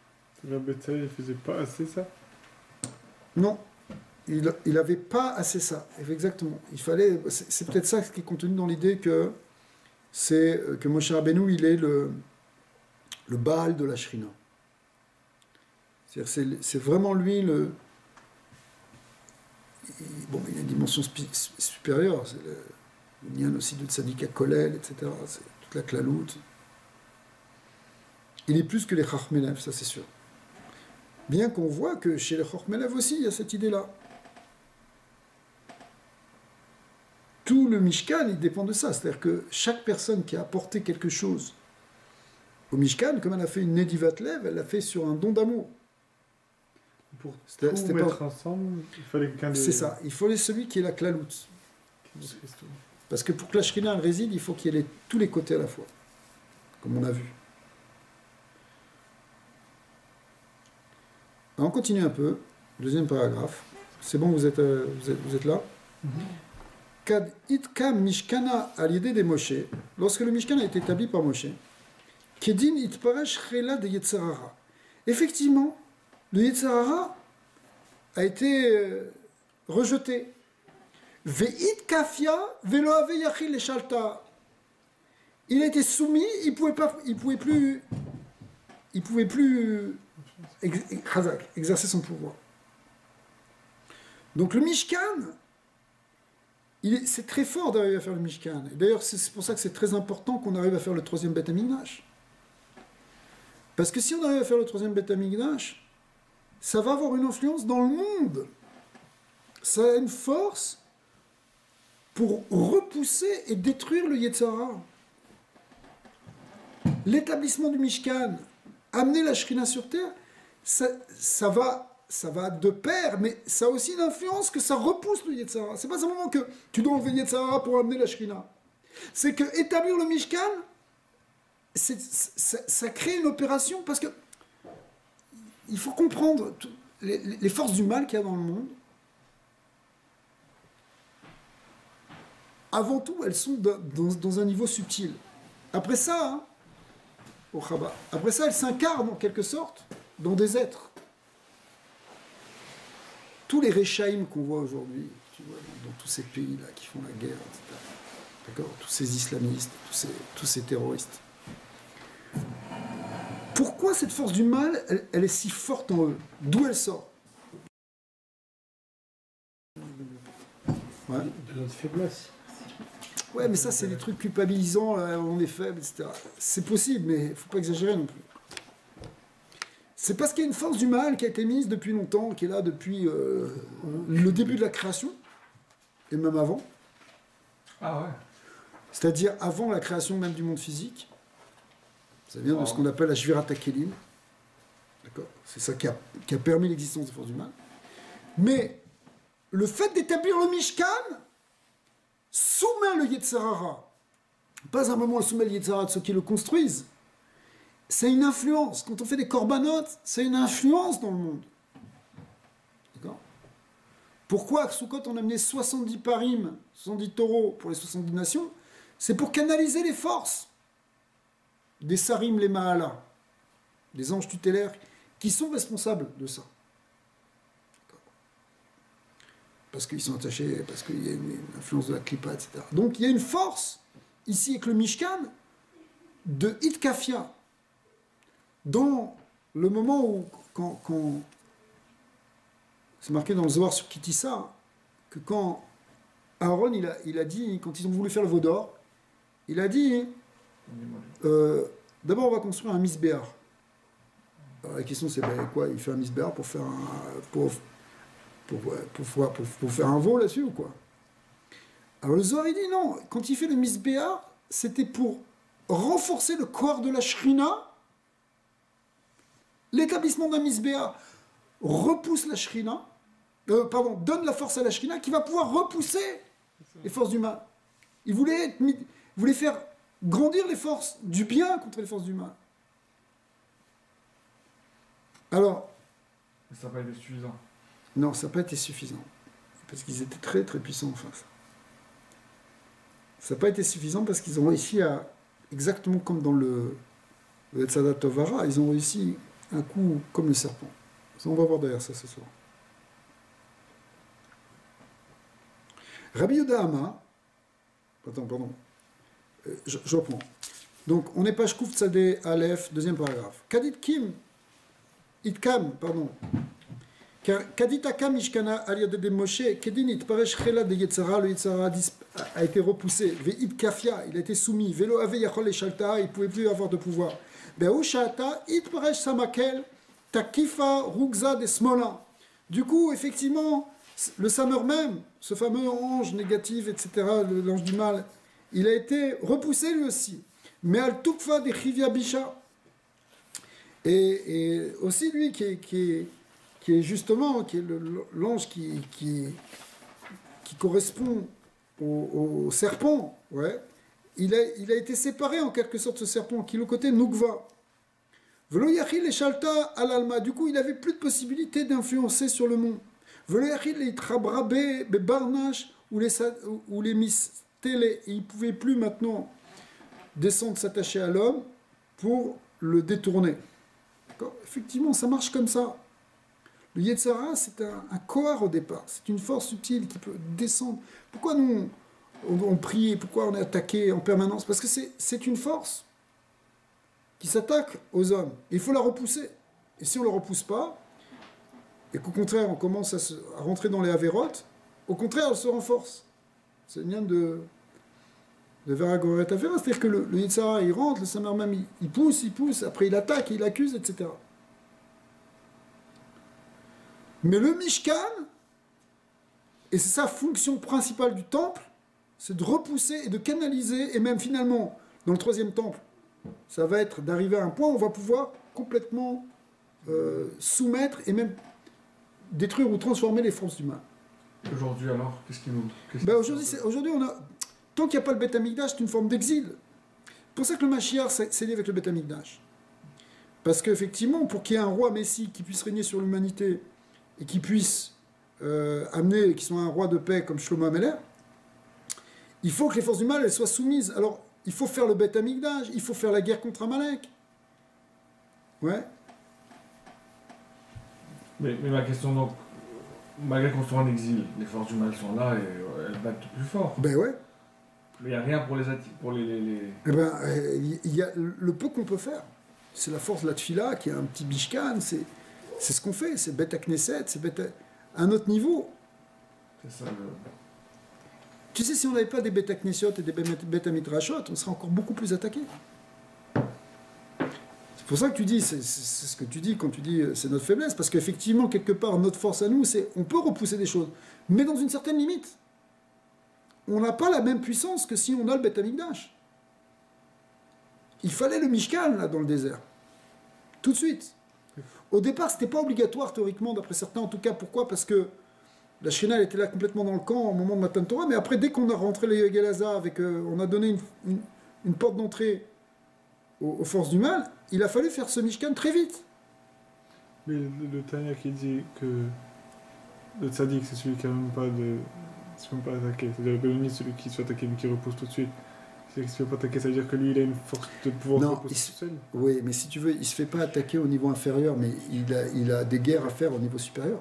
Le Betsaï, il faisait pas assez ça? Non. Il n'avait pas assez ça, exactement. Il fallait, c'est peut-être ça qui est contenu dans l'idée que Moshe Rabbeinu, il est le Baal de la Shrina. C'est vraiment lui il a une dimension supérieure. C'est le Nyan aussi de Tzadik à Kolel, etc. C'est toute la claloute. Il est plus que les Chachmelev, ça c'est sûr. Bien qu'on voit que chez les Chachmelev aussi, il y a cette idée-là. Tout le Mishkan, il dépend de ça. C'est-à-dire que chaque personne qui a apporté quelque chose au Mishkan, comme elle a fait une Nedivat Lev, elle l'a fait sur un don d'amour. Pour tout mettre ensemble, il fallait quelqu'un de... C'est ça. Il fallait celui qui est la klalout. Parce que pour que la Shrina elle réside, il faut qu'il y ait tous les côtés à la fois. Comme on a vu. Alors on continue un peu. Deuxième paragraphe. C'est bon, vous êtes là? Kad itkam mishkana al-yedé de Moshe, lorsque le Mishkan a été établi par Moshe, Kedin itparesh chela de Yetzirara. Effectivement, le Yetzirara a été rejeté. Ve'it kafia ve'lo ave yachil le shalta. Il a été soumis, il pouvait plus exercer son pouvoir. Donc le Mishkan, c'est très fort d'arriver à faire le Mishkan. Et d'ailleurs, c'est pour ça que c'est très important qu'on arrive à faire le troisième Beth Amikdash. Parce que si on arrive à faire le troisième Beth Amikdash, ça va avoir une influence dans le monde. Ça a une force pour repousser et détruire le Yetzirah. L'établissement du Mishkan, amener la Shrina sur terre, ça va de pair, mais ça a aussi une influence que ça repousse le Yetzirah. C'est pas simplement que tu dois enlever le Yetzirah pour amener la Shrina. C'est que établir le Mishkan, ça crée une opération, parce que il faut comprendre les forces du mal qu'il y a dans le monde. Avant tout, elles sont dans un niveau subtil. Après ça, au Chabad, après ça, elles s'incarnent en quelque sorte dans des êtres. Tous les Rechaïm qu'on voit aujourd'hui, tu vois, dans tous ces pays-là qui font la guerre, etc. D'accord, tous ces islamistes, tous ces terroristes. Pourquoi cette force du mal, elle est si forte en eux? D'où elle sort? Ouais. De notre faiblesse. Ouais, mais ça, c'est des trucs culpabilisants, on est faible, etc. C'est possible, mais il ne faut pas exagérer non plus. C'est parce qu'il y a une force du mal qui a été mise depuis longtemps, qui est là depuis le début de la création, et même avant. Ah ouais. C'est-à-dire avant la création même du monde physique. Ça vient de ce qu'on appelle la Shvirat HaKelim. D'accord? C'est ça qui a permis l'existence des forces du mal. Mais le fait d'établir le Mishkan soumet le Yetzirah. Pas un moment, elle soumet le Yetzirah de ceux qui le construisent. C'est une influence. Quand on fait des corbanotes, c'est une influence dans le monde. D'accord? Pourquoi à Sukkot on a amené 70 parim, 70 taureaux pour les 70 nations? C'est pour canaliser les forces des sarim, les mahalas, des anges tutélaires, qui sont responsables de ça. Parce qu'ils sont attachés, parce qu'il y a une influence de la clipa, etc. Donc il y a une force, ici avec le Mishkan, de Hitkafia. Dans le moment où, quand c'est marqué dans le Zohar sur Kitissa, que quand Aaron, il a dit, quand ils ont voulu faire le veau d'or, il a dit, d'abord on va construire un misbéar. Alors la question c'est, ben, quoi, il fait un misbéar pour faire pour faire un veau là-dessus ou quoi? Alors le Zohar il dit non, quand il fait le misbéar, c'était pour renforcer le corps de la shrina. L'établissement d'un misbéar repousse la shrina, donne la force à la shrina qui va pouvoir repousser les forces du mal. Il voulait faire grandir les forces du bien contre les forces du mal. Alors, ça n'a pas été suffisant. Non, ça n'a pas été suffisant. Parce qu'ils étaient très très puissants en face. Ça n'a pas été suffisant parce qu'ils ont réussi à, exactement comme dans le Tzada Tovara, ils ont réussi un coup comme le serpent. Ça, on va voir derrière ça ce soir. Rabbi Yehuda Hama, pardon, je reprends. Donc, on est page Kouf Tzadé Aleph, deuxième paragraphe. Kadit Kim, Itkam, pardon. Kaditaka Mishkana Aliade de Moshe, Kedinit, Paresh Chela de Yetzara, le Yetzara a été repoussé, Ve'id Kafia, il a été soumis, Velo Ave Yachol et Shalta, il ne pouvait plus avoir de pouvoir. Be'ushata, It Paresh Samakel, Takifa, Rugza de Smola. Du coup, effectivement, le Samer même, ce fameux ange négatif, etc., l'ange du mal, il a été repoussé lui aussi. Mais Al Tukfa de Chivia Bisha. Et aussi lui qui est justement l'ange qui correspond au serpent, ouais, il a été séparé en quelque sorte ce serpent, qui est le côté Nukva. Velo yachil et Shalta al alma, du coup il n'avait plus de possibilité d'influencer sur le monde. Velo yachil et Trabrabe, Barnash, ou les mistélés, il ne pouvait plus maintenant descendre s'attacher à l'homme pour le détourner. Effectivement, ça marche comme ça. Le Yetzara, c'est un kohar au départ. C'est une force subtile qui peut descendre. Pourquoi nous, on prie? Pourquoi on est attaqué en permanence? Parce que c'est une force qui s'attaque aux hommes. Et il faut la repousser. Et si on ne la repousse pas, et qu'au contraire, on commence à rentrer dans les avérotes, au contraire, elle se renforce. C'est le lien de Veragoret Avera. C'est-à-dire que le Yetzara, il rentre, le Samer même, il pousse, après il attaque, il accuse, etc. Mais le Mishkan, et c'est sa fonction principale du temple, c'est de repousser et de canaliser, et même finalement, dans le troisième temple, ça va être d'arriver à un point où on va pouvoir complètement soumettre et même détruire ou transformer les forces du mal. Aujourd'hui alors, qu'est-ce qui nous... Aujourd'hui, on a... Tant qu'il n'y a pas le Beth Amikdash, c'est une forme d'exil. C'est pour ça que le Mashiach s'est lié avec le Beth Amikdash. Parce qu'effectivement, pour qu'il y ait un roi Messie qui puisse régner sur l'humanité et qui puisse amener, qui soit un roi de paix comme Shlomo Ameler, il faut que les forces du mal elles soient soumises. Alors, il faut faire le Beth Amikdash, il faut faire la guerre contre Amalek. Ouais. Mais ma question donc, malgré qu'on soit en exil, les forces du mal sont là et elles battent plus fort. Ben ouais. Mais il n'y a rien pour les... Eh ben, il y a le peu qu'on peut faire. C'est la force de la Tfila, qui est un petit bishkan, c'est ce qu'on fait, c'est Beth Knesset, c'est à un autre niveau. C'est ça le... Tu sais, si on n'avait pas des Beth Knessiot et des Beth Midrashot, on serait encore beaucoup plus attaqué. C'est pour ça que tu dis, c'est ce que tu dis quand tu dis c'est notre faiblesse, parce qu'effectivement, quelque part, notre force à nous, c'est on peut repousser des choses, mais dans une certaine limite. On n'a pas la même puissance que si on a le Beth Amikdash. Il fallait le Mishkan, là, dans le désert. Tout de suite. Au départ, ce n'était pas obligatoire, théoriquement, d'après certains, en tout cas. Pourquoi? Parce que la Shekhinah était là complètement dans le camp au moment de Matan Torah, mais après, dès qu'on a rentré les Gelaza, on a donné une porte d'entrée aux forces du mal, il a fallu faire ce Mishkan très vite. Mais le Tanya qui dit que Le tzaddik, c'est celui qui a même pas de. C'est même pas attaqué. C'est-à-dire que Benoni, c'est celui qui se fait attaquer mais qui repousse tout de suite. C'est qu'il se fait pas attaquer, ça veut dire que lui, il a une force de pouvoir Non, repousser tout seul. Oui, mais si tu veux, il se fait pas attaquer au niveau inférieur, mais il a des guerres à faire au niveau supérieur.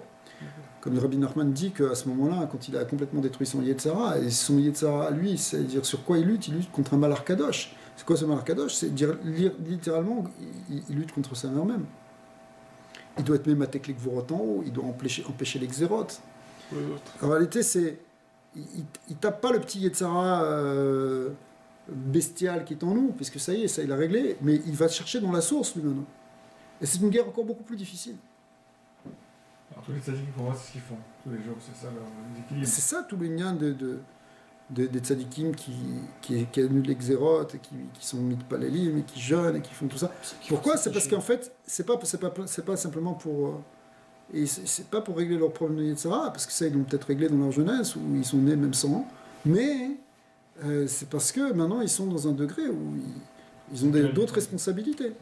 Comme Rabbi Nachman dit qu'à ce moment-là, quand il a complètement détruit son Yetzara, et son Yetzara, lui, c'est-à-dire sur quoi il lutte contre un Malar Kadosh. C'est quoi ce Malar Kadosh? C'est dire littéralement, il lutte contre sa mère même. Il doit être même attaqué les Gvorot en haut, il doit empêcher les Xérot. En réalité, il tape pas le petit Yetzara bestial qui est en nous, puisque ça y est, ça il a réglé, mais il va chercher dans la source lui maintenant. Et c'est une guerre encore beaucoup plus difficile. Alors, tous les tzadikim, pour moi, c'est ce qu'ils font. Tous les jours, c'est ça leur équilibre. C'est ça tout le lien des tzadikim qui annulent les xérotes, et qui sont mis de palélim, et qui jeûnent, et qui font tout ça. Pourquoi? C'est parce qu'en fait, c'est pas simplement pour... et c'est pas pour régler leurs problèmes de Yetzara, parce que ça, ils l'ont peut-être réglé dans leur jeunesse, où ils sont nés même sans, mais c'est parce que maintenant, ils sont dans un degré où ils ont d'autres responsabilités.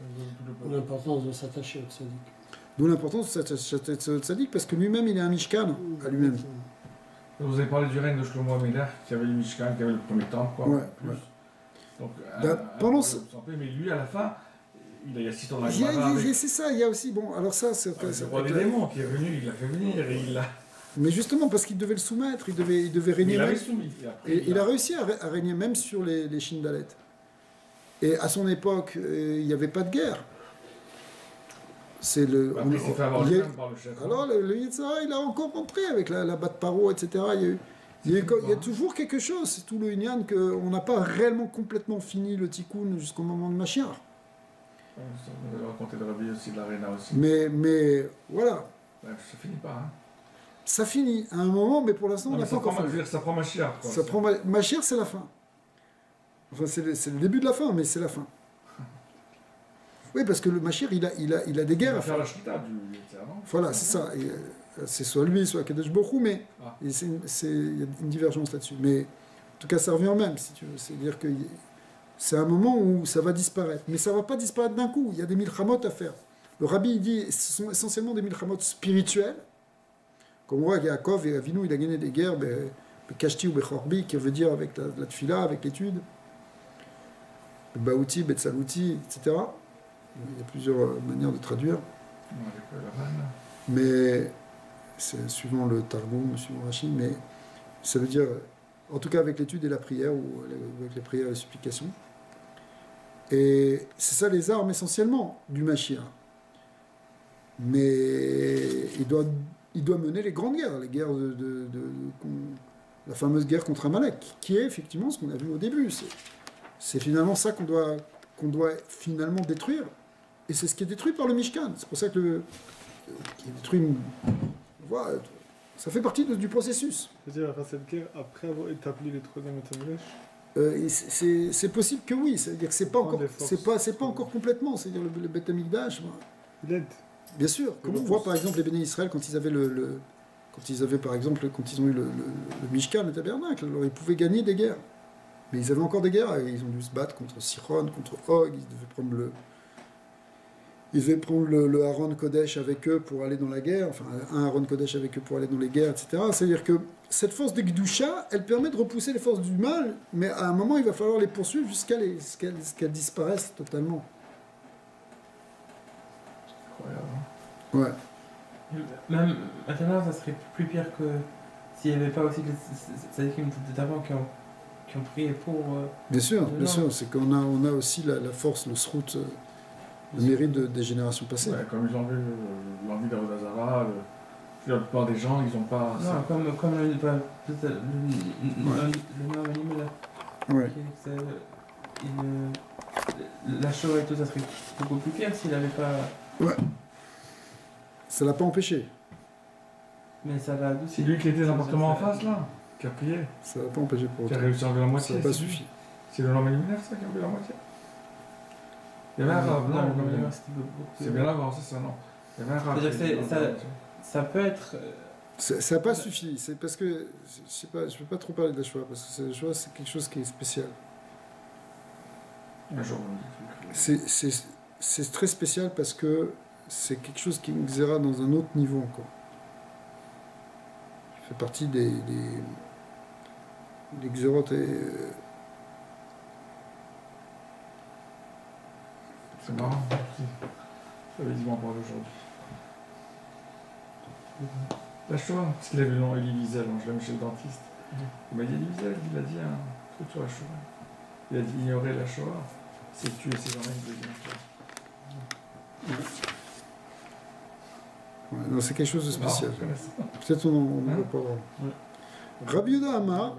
L'importance de s'attacher au tzaddik. D'où l'importance de s'attacher au tzaddik, parce que lui-même, il est un mishkan à lui-même. Vous avez parlé du règne de Shlomo Améler, qui avait le Mishkan, qui avait le premier temple, quoi. Ouais, plus. ouais. Donc, pendant mais lui, à la fin, il a assisté dans la c'est ça, il y a aussi... Bon, alors ça, c'est... le roi des démons qui est venu, il l'a fait venir, et il l'a... Mais justement, parce qu'il devait le soumettre, il devait régner... Il même, l'avait soumis. et il a réussi à régner même sur les Shindalet. Et à son époque, il n'y avait pas de guerre. C'est le... Après, il s'est fait avoir lui-même par le chef. Alors, le Yetzara, il a encore rentré avec la batte paro, etc. Il y a toujours quelque chose, c'est tout le Inyan qu'on n'a pas réellement complètement fini le Tikkun jusqu'au moment de Mashiach. On avait raconté le Rabbi aussi, de l'Arena aussi. Mais voilà, Bref, ça finit pas, hein. ça finit à un moment, mais pour l'instant, on n'a pas encore fini. Ça prend Mashiach, quoi. Ça prend Mashiach, c'est la fin. Enfin, c'est le début de la fin, mais c'est la fin. Oui, parce que le Mashiach, il a des guerres Il va à faire faire. la Shkita du Yetzirah, non? Voilà, c'est ça. Et, c'est soit lui, soit Kadesh Baruch Hu, mais Ah. il y a une divergence là-dessus. Mais en tout cas, ça revient au même, si tu veux. C'est-à-dire que c'est un moment où ça va disparaître. Mais ça ne va pas disparaître d'un coup. Il y a des milchamot à faire. Le Rabbi, il dit ce sont essentiellement des milchamot spirituels. Comme on voit, Yaakov et Avinu, il a gagné des guerres, Kashti ou Bechorbi, qui veut dire avec la tfila, avec l'étude. Baouti, Betsalouti, etc. Il y a plusieurs manières de traduire. Avec la vanne. Mais c'est suivant le Targum, suivant Rashi, mais ça veut dire, en tout cas avec l'étude et la prière, ou avec les prières et les supplications. Et c'est ça les armes essentiellement du Mashiach. Mais il doit mener les grandes guerres, les guerres la fameuse guerre contre Amalek, qui est effectivement ce qu'on a vu au début. C'est finalement ça qu'on doit finalement détruire. Et c'est ce qui est détruit par le Mishkan. C'est pour ça que qui est détruit. Voilà, ça fait partie du processus. C'est-à-dire, à faire cette guerre après avoir établi le troisième étage. C'est possible que oui. C'est-à-dire que c'est pas encore, c'est pas encore complètement. C'est-à-dire le Beth Amikdash. Il aide. Bien sûr. Comme on voit par exemple les Béné Israël quand ils avaient quand ils avaient par exemple quand ils ont eu le Mishkan, le tabernacle, alors ils pouvaient gagner des guerres. Mais ils avaient encore des guerres. Et ils ont dû se battre contre Sichon, contre Og. Ils devaient prendre le Aaron Kodesh avec eux pour aller dans la guerre, enfin un Aaron Kodesh avec eux pour aller dans les guerres, etc. C'est-à-dire que cette force de Gdusha, elle permet de repousser les forces du mal, mais à un moment, il va falloir les poursuivre jusqu'à ce qu'elles disparaissent totalement. Incroyable. Ouais. Même maintenant, ça serait plus pire que s'il n'y avait pas aussi les tzadikim d'avant qui ont prié pour... Bien sûr, c'est qu'on a aussi la force, le srout, le mérite des générations passées. Ouais, comme ils ont vu l'envie d'Avodazara, la plupart des gens, ils n'ont pas... Non, ça. comme le même animé là. Ouais. La Shoah et tout, ça serait beaucoup plus pire s'il n'avait pas... Ouais. Ça l'a pas empêché. Mais ça l'a adouci. C'est lui qui était l'appartement en face, là, qui a prié, Ça l'a pas empêché pour qui a autant. réussi à enlever la Ça moitié. n'a pas c'est lui. suffi. C'est le nom liminaire, ça, qui a enlevé la moitié. Il y avait un rab, non, non, non, c'était beaucoup plus... c'est bien avant, c'est ça, non. Il y avait un rab. C'est-à-dire qui a que enlevé la moitié. ça peut être... Ça n'a pas suffi. C'est parce que, je sais pas, je peux pas trop parler de la Shoah, parce que la Shoah, c'est quelque chose qui est spécial. Un jour, C'est très spécial parce que c'est quelque chose qui nous ira dans un autre niveau encore. fait partie des Xérot et... C'est marrant. J'avais dit m'en parler aujourd'hui. La Shoah, parce qu'il avait le nom Elie Wiesel, je l'aime chez le dentiste. Il m'a dit Elie Wiesel, il a dit un truc sur la Shoah. Il a dit ignorer la Shoah, c'est tuer ces gens-là une deuxième fois. Ouais, non, c'est quelque chose de spécial. Non, je connais ça. Peut-être on ne va pas voir. Rabbi Yehuda Amar,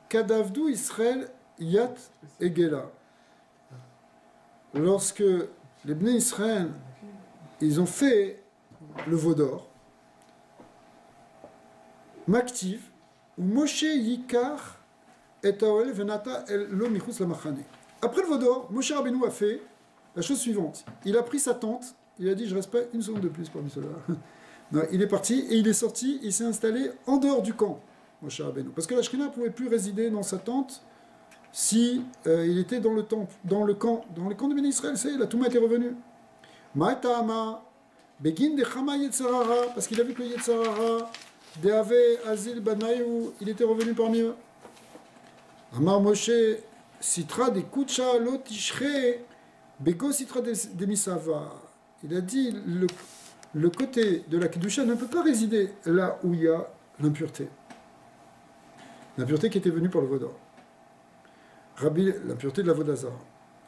Kadavdou Israël Yat Egela. Lorsque les Bnei Israël, ils ont fait le veau d'or, Maktiv, ou Moshe Yikar et Aol Venata El Lo Michutz Lamachane. Après le veau d'or, Moshe Rabbeinu a fait la chose suivante. Il a pris sa tente, il a dit je reste pas une seconde de plus parmi ceux-là. Non, il est parti et il est sorti, il s'est installé en dehors du camp, Moshe Rabbeinu. Parce que la Shrina ne pouvait plus résider dans sa tente si il était dans le camp de Béni Israël, c'est la Touma était revenue. Ma'atama, Begin de Chama Yetzarara, parce qu'il a vu que Yetzarara, Deave Azil Banayu, il était revenu parmi eux. Amar Moshe, Sitra de Kucha Lotishre, Bego Sitra de Misava. Il a dit, le côté de la Kedusha ne peut pas résider là où il y a l'impureté. L'impureté qui était venue par le veau d'or. L'impureté de la Vodazara.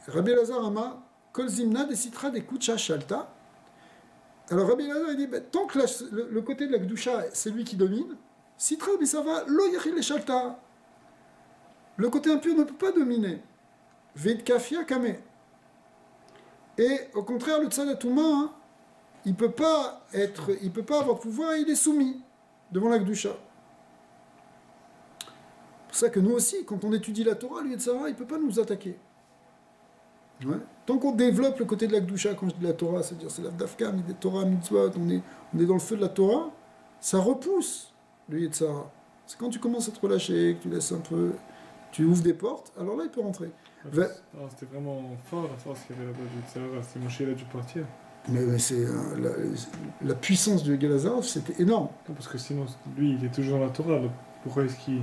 Rabbi Elazar Ama, Kol Zimna de Sitra de Kucha Shalta. Alors Rabbi Elazar dit, tant que le côté de la Kedusha, c'est lui qui domine, Sitra de Misava, Lo Yachil le Shalta. Le côté impur ne peut pas dominer. Ved Kafia Kame. Et au contraire, le Tzadatouma, il ne peut pas avoir pouvoir, il est soumis devant la Kedusha. C'est pour ça que nous aussi, quand on étudie la Torah, lui et Sarah, il ne peut pas nous attaquer. Ouais. Tant qu'on développe le côté de la Kedusha, quand je dis la Torah, c'est-à-dire c'est la Dafka, des Torah, Mitzvot, on est dans le feu de la Torah, ça repousse lui et Sarah. C'est quand tu commences à te relâcher, que tu laisses un peu, tu ouvres des portes, alors là il peut rentrer. C'était vraiment fort la force qu'il y avait là-bas du Tzara, c'est Moshe il a dû partir. Mais c'est la puissance du Galazarov, c'était énorme. Non, parce que sinon, lui, il est toujours dans la Torah, alors pourquoi est-ce qu'il...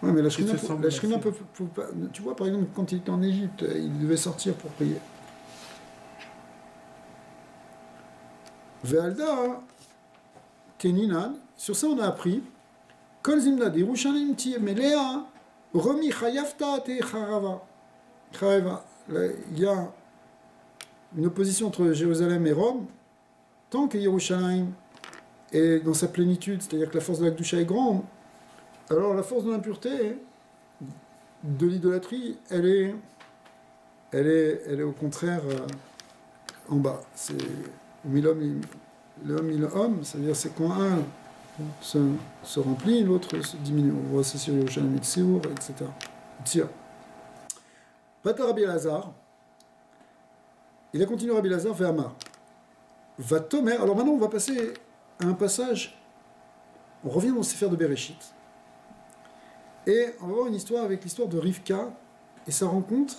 Oui, mais la Shrina peut pas... Tu vois, par exemple, quand il était en Égypte, il devait sortir pour prier. Ve'alda, Keninan, sur ça on a appris, Kol Zimna, de Yerushalayim Melea, Romi Chayafta Te Charava. Il y a une opposition entre Jérusalem et Rome, tant que Yerushalayim est dans sa plénitude, c'est-à-dire que la force de la Kedusha est grande, alors la force de l'impureté, de l'idolâtrie, elle est au contraire en bas. C'est l'homme, c'est-à-dire c'est quand un se remplit, l'autre se diminue. On voit ça sur Yerushalayim et Tsiour, etc. Tsia. Bata Rabbi Elazar, il a continué Rabbi Elazar vers Amar. Va Tomer. Alors maintenant on va passer à un passage, on revient dans le Sefer de Bereshit. Et on va voir une histoire avec l'histoire de Rivka et sa rencontre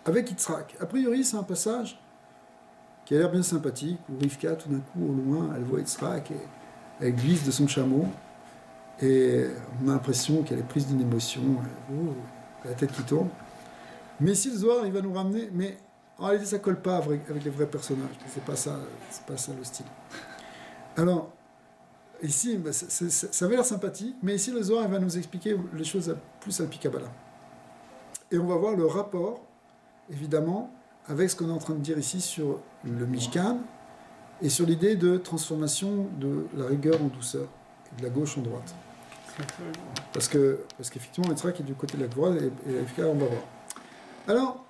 avec Yitzhak. A priori, c'est un passage qui a l'air bien sympathique, où Rivka, tout d'un coup, au loin, elle voit Yitzhak et elle glisse de son chameau. Et on a l'impression qu'elle est prise d'une émotion, la tête qui tourne. Mais si le Zohar, il va nous ramener... Mais en réalité, ça ne colle pas avec les vrais personnages. C'est pas ça le style. Alors... Ici, ça avait l'air sympathique, mais ici le Zohar va nous expliquer les choses plus à Kabbalah. Et on va voir le rapport, évidemment, avec ce qu'on est en train de dire ici sur le Mishkan et sur l'idée de transformation de la rigueur en douceur, et de la gauche en droite. Parce qu'effectivement, Yitzhak est du côté de la droite et Rivka, on va voir. Alors,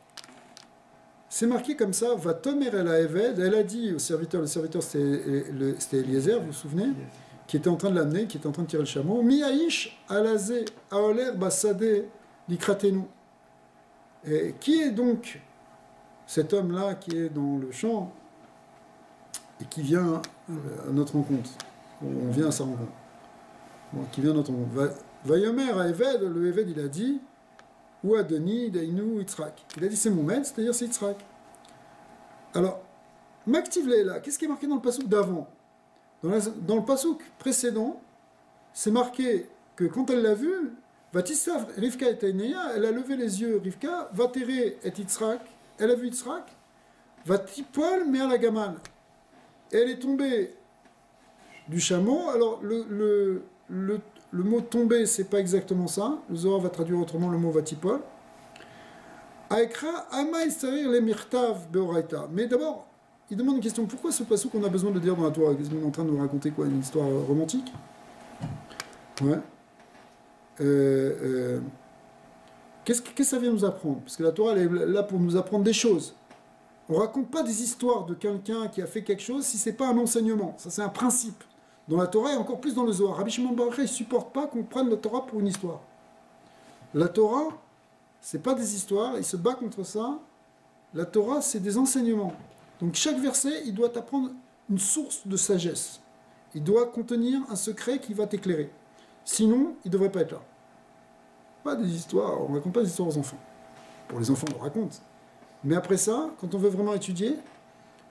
c'est marqué comme ça, va Tomer el Eved, elle a dit au serviteur, le serviteur c'était Eliezer, vous vous souvenez, qui était en train de l'amener, qui était en train de tirer le chameau. Mi Aish alazé aoler basade likratenu. Et qui est donc cet homme-là qui est dans le champ et qui vient à notre rencontre? On vient à sa rencontre. Bon, qui vient à notre rencontre. Vayomer à Eved, le Eved il a dit, ou Adoni, Dainu, Yitzhak. Il a dit c'est mon maître, c'est-à-dire c'est Yitzhak. Alors, Maktiv Leila, qu'est-ce qui est marqué dans le passouk d'avant? Dans le passouk précédent, c'est marqué que quand elle l'a vu, Vatisav Rivka et Taineya, elle a levé les yeux, Rivka, Vatere et Yitzhak, elle a vu Yitzhak, Vatipol mais à la gamane. Et elle est tombée du chameau. Alors le mot tomber, c'est pas exactement ça. Le Zohar va traduire autrement le mot Vatipol. Aekra Ama Isarir le Mirtav Beoraita. Mais d'abord, il demande une question. Pourquoi ce passage qu'on a besoin de dire dans la Torah? Qu'est-ce qu'on est en train de nous raconter quoi? Une histoire romantique? Ouais. Qu'est-ce que ça vient nous apprendre? Parce que la Torah, elle est là pour nous apprendre des choses. On ne raconte pas des histoires de quelqu'un qui a fait quelque chose si ce n'est pas un enseignement. Ça, c'est un principe. Dans la Torah et encore plus dans le Zohar. Rabbi Shimon Bar Yochai ne supporte pas qu'on prenne la Torah pour une histoire. La Torah, ce n'est pas des histoires, il se bat contre ça. La Torah, c'est des enseignements. Donc chaque verset, il doit t'apprendre une source de sagesse. Il doit contenir un secret qui va t'éclairer. Sinon, il ne devrait pas être là. Pas des histoires, on ne raconte pas des histoires aux enfants. Pour les enfants, on raconte. Mais après ça, quand on veut vraiment étudier,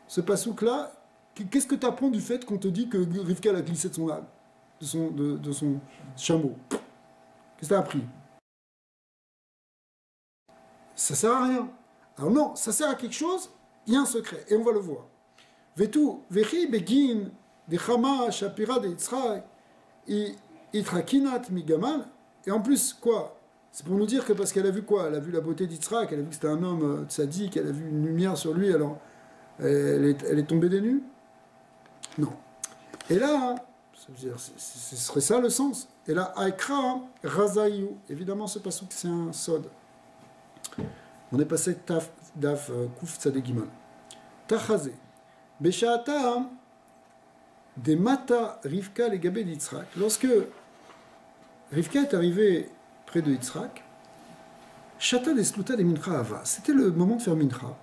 ce pasouk-là, qu'est-ce que tu apprends du fait qu'on te dit que Rivka a glissé de son âne, de son chameau? Qu'est-ce que tu as appris? Ça sert à rien. Alors non, ça sert à quelque chose, il y a un secret, et on va le voir. Vetu, vechi begin, de Chama, Shapira, de Yitzhak, Itrakinat, Migamal, et en plus, quoi? C'est pour nous dire que parce qu'elle a vu quoi? Elle a vu la beauté d'Yitzhak, elle a vu que c'était un homme tzaddik, elle a vu une lumière sur lui, alors elle est tombée des nues? Non. Et là, ce serait ça le sens. Et là, Aikra Razayu, évidemment ce passage c'est un sod. On est passé daf Kuf Tzadegimon. Tachazé. Beshaata de Mata Rivka le Gabé d'Yitzhak. Lorsque Rivka est arrivée près de Yitzhak, Shata des Sluta de Mincha Ava. C'était le moment de faire Mincha.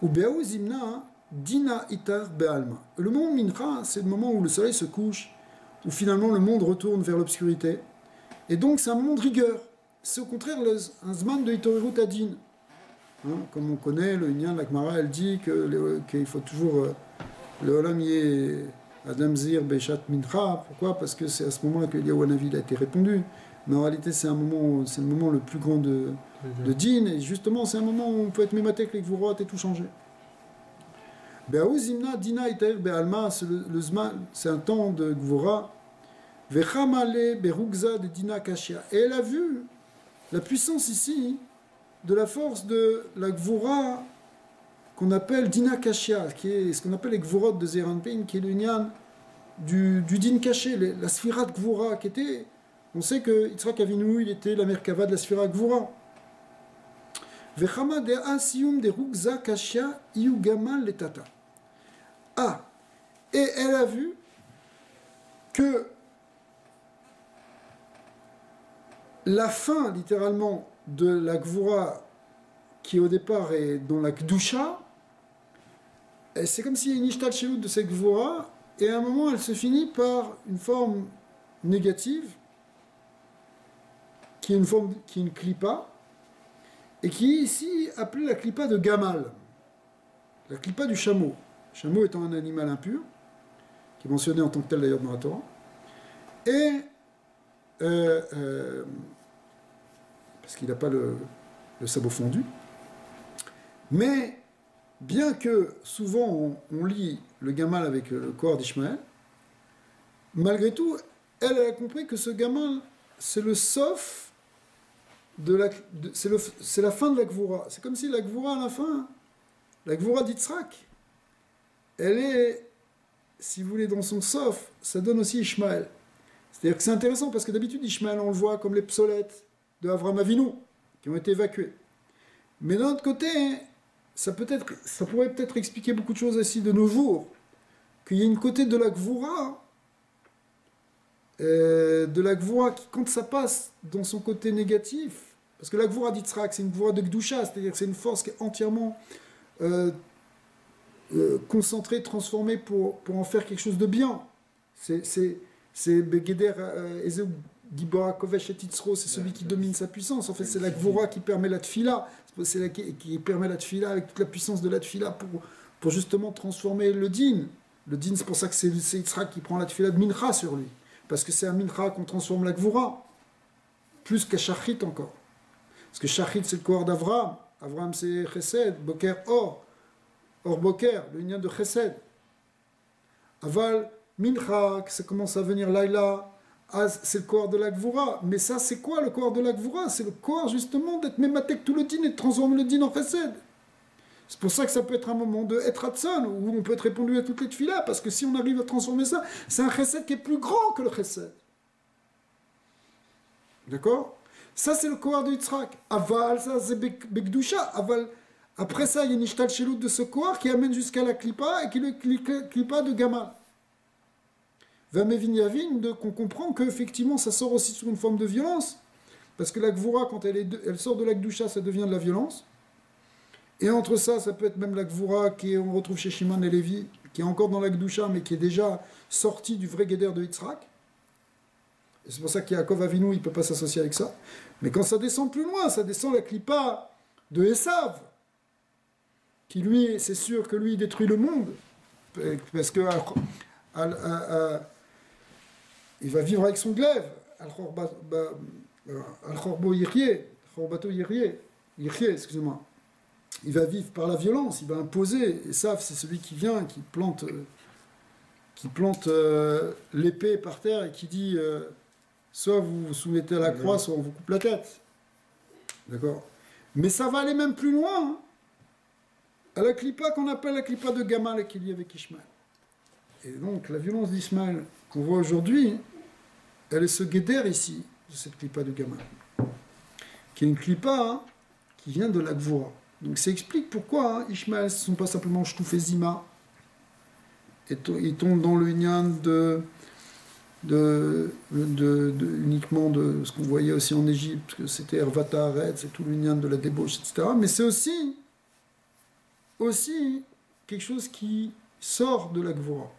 Ou Beaou Zimna Dina Itar Be'alma. Le moment Mincha, c'est le moment où le soleil se couche, où finalement le monde retourne vers l'obscurité. Et donc c'est un moment de rigueur. C'est au contraire un Zman de Hitorerut Adin. Comme on connaît, le Inyan, la Gemara, elle dit qu'il faut toujours le Olam Yeh Adam Zir Beshat Mincha. Pourquoi? Parce que c'est à ce moment-là que Eliyahu Hanavi a été répondu. Mais en réalité, c'est le moment le plus grand de Din. Et justement, c'est un moment où on peut être mématek avec Gvurot et tout changer. Be'aou Zimna Dina Itair Be'alma, le Zman, c'est un temps de Gvura. Vechamale Berugza de Dina Kashia. Et elle a vu la puissance ici de la force de la Gvura qu'on appelle Dina Kashia, qui est ce qu'on appelle les Gvurot de Zeranpin, qui est le Nyan du Din caché, la Sphira de Gvura, qui était. On sait que Yitzhak Avinu, il était la Merkava de la Sphira Gvura. Vechama de Asiyum de Rugza Kashia Iugamal Letata. Ah, et elle a vu que la fin, littéralement, de la Gvura, qui au départ est dans la Kdusha, c'est comme s'il y a une Ishtal Shelut de cette Gvura, et à un moment, elle se finit par une forme négative, qui est une klipa, et qui est ici appelée la klipa de Gamal, la klipa du chameau. Le chameau étant un animal impur, qui est mentionné en tant que tel d'ailleurs dans la Torah, et parce qu'il n'a pas le sabot fondu, mais bien que souvent on lit le Gamal avec le corps d'Ishmaël, malgré tout, elle a compris que ce Gamal, c'est le sof c'est la fin de la Gvura. C'est comme si la Gvura à la fin, la Gvura d'Yitzhak, elle est, si vous voulez, dans son sof, ça donne aussi Ishmaël. C'est-à-dire que c'est intéressant parce que d'habitude Ishmaël, on le voit comme les psolettes de Avram Avinu, qui ont été évacués. Mais d'un autre côté, ça pourrait peut-être expliquer beaucoup de choses aussi de nos jours, qu'il y a une côté de la Gvura, qui, quand ça passe dans son côté négatif, parce que la Gvura d'Yitzhak, c'est une Gvura de Gdusha, c'est-à-dire que c'est une force qui est entièrement concentrée, transformée pour en faire quelque chose de bien. C'est Begeder Ezeu Gibora Kovesh et Titzro, c'est celui qui domine sa puissance. En fait, c'est la Gvura qui permet la Tfila, qui permet la Tfila avec toute la puissance de la Tfila pour justement transformer le Din. Le Din, c'est pour ça que c'est Yitzhak qui prend la Tfila de Mincha sur lui. parce que c'est un mincha qu'on transforme la gvura, plus qu'à shachrit encore. Parce que shachrit c'est le corps d'Avraham, Avraham c'est chesed, boker or boker, le lien de chesed. Aval, mincha, que ça commence à venir laïla, c'est le corps de la gvura. Mais ça, c'est quoi le corps de la gvura? C'est le corps justement d'être mématek tout le din et de transformer le din en chesed. C'est pour ça que ça peut être un moment de etratson, où on peut être répondu à toutes les tefillas, parce que si on arrive à transformer ça, c'est un chesed qui est plus grand que le chesed. D'accord? Ça, c'est le corps de Yitzhak. Aval, ça, c'est Bekdusha. Aval. Après ça, il y a une ishtal shelut de ce corps qui amène jusqu'à la klipa, et qui est le klipa de Gamal. Vamevin Yavin, qu'on comprend qu'effectivement, ça sort aussi sous une forme de violence, parce que la gvura, quand elle sort de la Kdusha, ça devient de la violence. Et entre ça, ça peut être même la gvura qu'on retrouve chez Shimon et Lévi, qui est encore dans la Kdusha, mais qui est déjà sorti du vrai guéder de Yitzhak. Et c'est pour ça qu'Yaakov Avinu, il ne peut pas s'associer avec ça. Mais quand ça descend plus loin, ça descend la klipa de Esav, qui lui, c'est sûr que lui, il détruit le monde, parce que il va vivre avec son glaive, Al-Khorbato Yirye, excusez-moi. Il va vivre par la violence, il va imposer. Esav, c'est celui qui vient, qui plante l'épée par terre et qui dit soit vous vous soumettez à la croix, soit on vous coupe la tête. D'accord? Mais ça va aller même plus loin, hein, à la clipa qu'on appelle la clipa de Gamal et qu'il y a avec Ishmaël. Et donc la violence d'Ishmaël qu'on voit aujourd'hui, elle est ce guéder ici, de cette clipa de Gamal, qui est une clipa, hein, qui vient de la Gvura. Donc ça explique pourquoi, hein, Ishmaël, ce ne sont pas simplement Shtouf et Zima, et ils tombent dans le nyan uniquement de ce qu'on voyait aussi en Égypte, que c'était Hervata Aret, c'est tout le nyan de la débauche, etc. Mais c'est aussi quelque chose qui sort de la Gvura.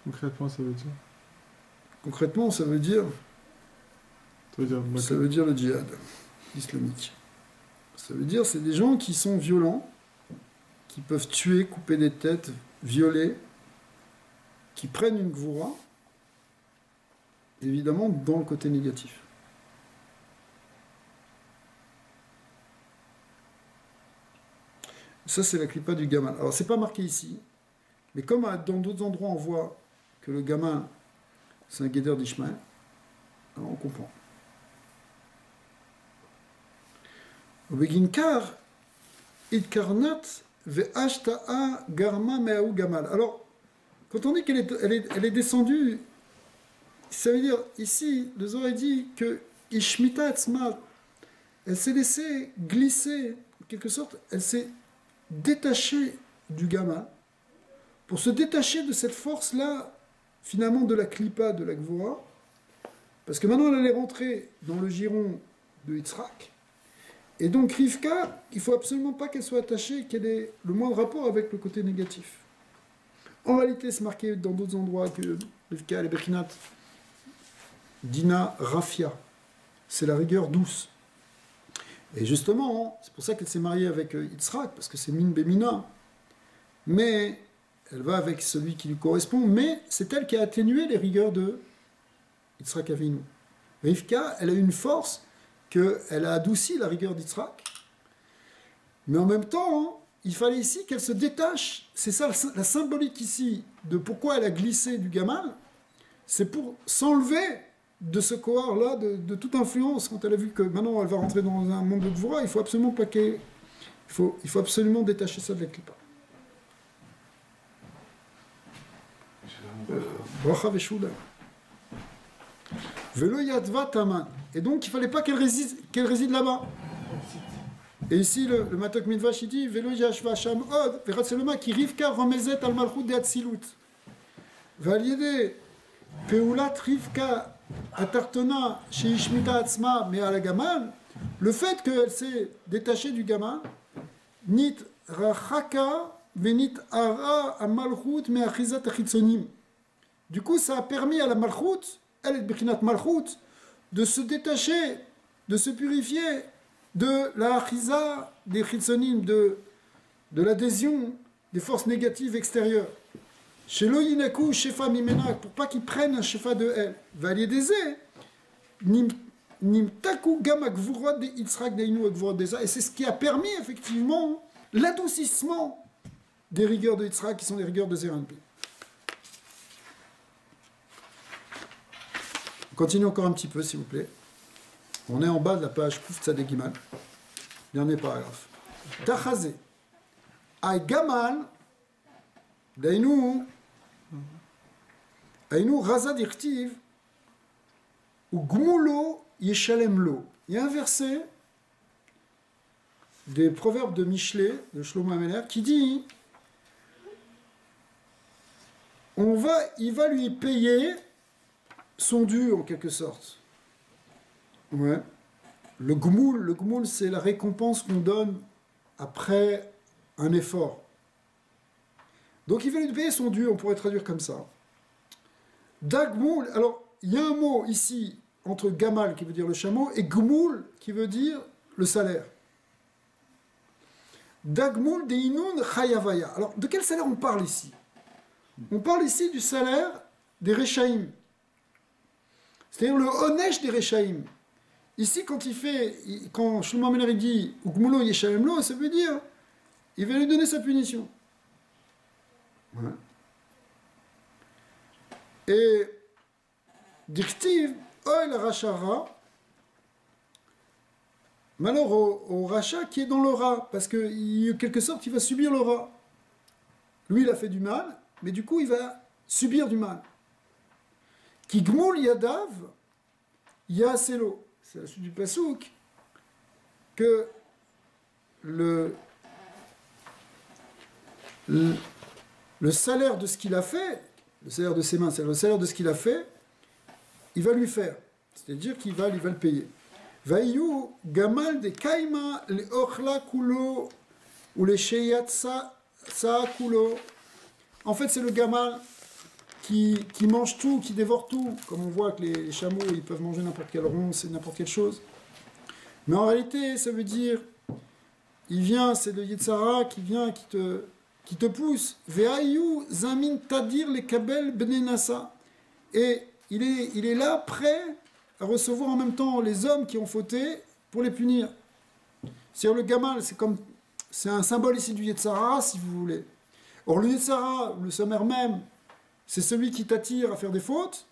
Concrètement, ça veut dire Concrètement, ça veut dire le djihad islamique. Ça veut dire c'est des gens qui sont violents, qui peuvent tuer, couper des têtes, violer, qui prennent une gvoura, évidemment dans le côté négatif. Ça, c'est la clipa du gamin. Alors, c'est pas marqué ici, mais comme dans d'autres endroits, on voit que le gamin, c'est un guédeur d'Ishmaël, alors on comprend. Au Beginkar, Idkarnat ve'ashta'a garma me'aou gamal. Alors, quand on dit qu'elle est descendue, ça veut dire, ici, le Zohar dit que Ishmita Etzma, elle s'est laissée glisser, en quelque sorte, elle s'est détachée du gamal, pour se détacher de cette force-là, finalement, de la klipa, de la gvora, parce que maintenant, elle allait rentrer dans le giron de Yitzhak. Et donc, Rivka, il ne faut absolument pas qu'elle soit attachée, qu'elle ait le moindre rapport avec le côté négatif. En réalité, c'est marqué dans d'autres endroits que Rivka, elle est Bechinat, Dina Rafia. C'est la rigueur douce. Et justement, c'est pour ça qu'elle s'est mariée avec Yitzhak, parce que c'est Min Bemina. Mais elle va avec celui qui lui correspond, mais c'est elle qui a atténué les rigueurs de Yitzhak Avinu. Rivka, elle a une force qu'elle a adouci la rigueur d'Yitzhak, mais en même temps, il fallait ici qu'elle se détache. C'est ça la symbolique ici de pourquoi elle a glissé du gamal, c'est pour s'enlever de ce corps-là, de toute influence. Quand elle a vu que maintenant elle va rentrer dans un monde de Gvura, il faut absolument pas il faut absolument détacher ça de la Klippa. Bracha Veshuda. Velo Yadva Taman. Et donc il fallait pas qu'elle réside là-bas. Et ici le Matok Midvash il dit Velo Yashva Sham Od Veratseloma ki Rivka Ramezet al Malchut de Atzilut. Valiede Peulat Rivka Atartona chez Ishmita Atzma mais à la Gamal, le fait qu'elle s'est détachée du Gamal, Nit Rachaka Venit Ara Amalchut me Achizat Achitzonim. Du coup, ça a permis à la Malchut, elle est Bechinat Malchut, de se détacher, de se purifier de la Achiza des Chitzonim, de l'adhésion des forces négatives extérieures. Chez l'Oyinaku, Shefa Mimena, pour pas qu'ils prennent un Shefa de elle. Valiédézé, Nimtaku Gama Gvurot de Yitzhak Deinu Gvurot de ça. Et c'est ce qui a permis effectivement l'adoucissement des rigueurs de Yitzhak qui sont les rigueurs de Zeranpi. On continue encore un petit peu, s'il vous plaît. On est en bas de la page Kouf Tzadé Gimal. Dernier paragraphe. Tachazé. Ay Gamal. Dainu. Ainu Raza Dirtiv. Ou Gmulo Yeshalem Lo. Il y a un verset des proverbes de Michelet, de Shlomo Ameler, qui dit il va lui payer son dû en quelque sorte. Ouais. Le gmoul, c'est la récompense qu'on donne après un effort. Donc il va lui payer son dû, on pourrait traduire comme ça. Dagmoul, alors il y a un mot ici entre gamal qui veut dire le chameau et gmoul qui veut dire le salaire. Dagmoul de inun chayavaya. Alors de quel salaire on parle ici? On parle ici du salaire des Rechaïm. C'est-à-dire le Honesh des Rechaïm. Ici, quand Shlomo Ameler dit Ugmulo Yeshalem Lo, ça veut dire il va lui donner sa punition. Ouais. Et Diktiv, Oel Rachara, malheur au Racha qui est dans le Ra, parce que en quelque sorte, il va subir le Ra. Lui, il a fait du mal, mais du coup, il va subir du mal. Ki Gmul Yadav, Yaselo. C'est la suite du Passouk, que le salaire de ce qu'il a fait, le salaire de ses mains, c'est le salaire de ce qu'il a fait, il va lui faire. C'est-à-dire qu'il va le payer. Vaïou gamal de kaima le ochla kulo ou le sheyat sa kulo. En fait, c'est le gamal qui mange tout, qui dévore tout. Comme on voit que les chameaux, ils peuvent manger n'importe quelle ronce et n'importe quelle chose. Mais en réalité, ça veut dire, il vient, c'est le Yetzara qui vient, qui te pousse. Ve'ayu zamin tadir le kabel benenasa. Et il est là, prêt à recevoir en même temps les hommes qui ont fauté pour les punir. C'est-à-dire le gamal, c'est un symbole ici du Yetzara, si vous voulez. Or le Yetzara, le sommaire même, c'est celui qui t'attire à faire des fautes,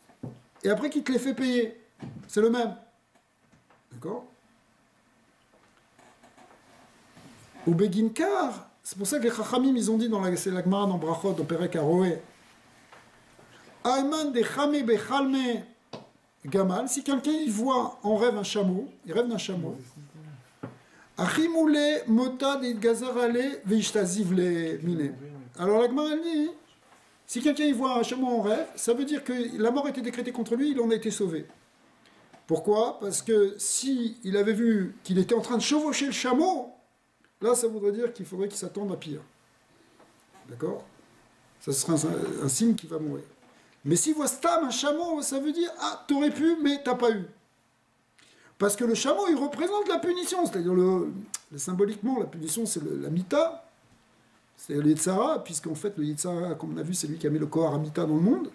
et après qui te les fait payer. C'est le même. D'accord? Ou Beginkar, c'est pour ça que les Chachamim, ils ont dit c'est la Gemara dans Brachot, dans Perek Aroé, Ayman de Chame Bechalme Gamal, si quelqu'un il voit en rêve un chameau, il rêve d'un chameau, Achimoule Mota de Gazarale Veishtaziv le Mine. Alors la Gemara, elle dit, si quelqu'un il voit un chameau en rêve, ça veut dire que la mort était décrétée contre lui, il en a été sauvé. Pourquoi? Parce que si il avait vu qu'il était en train de chevaucher le chameau, là ça voudrait dire qu'il faudrait qu'il s'attende à pire. D'accord? Ça sera un signe qu'il va mourir. Mais s'il voit Stam, un chameau, ça veut dire, ah, t'aurais pu, mais t'as pas eu. Parce que le chameau, il représente la punition, c'est-à-dire symboliquement, la punition, c'est la mita, c'est le Yetzara, puisqu'en fait, le Yetzara, comme on a vu, c'est lui qui a mis le Kohar Amita dans le monde,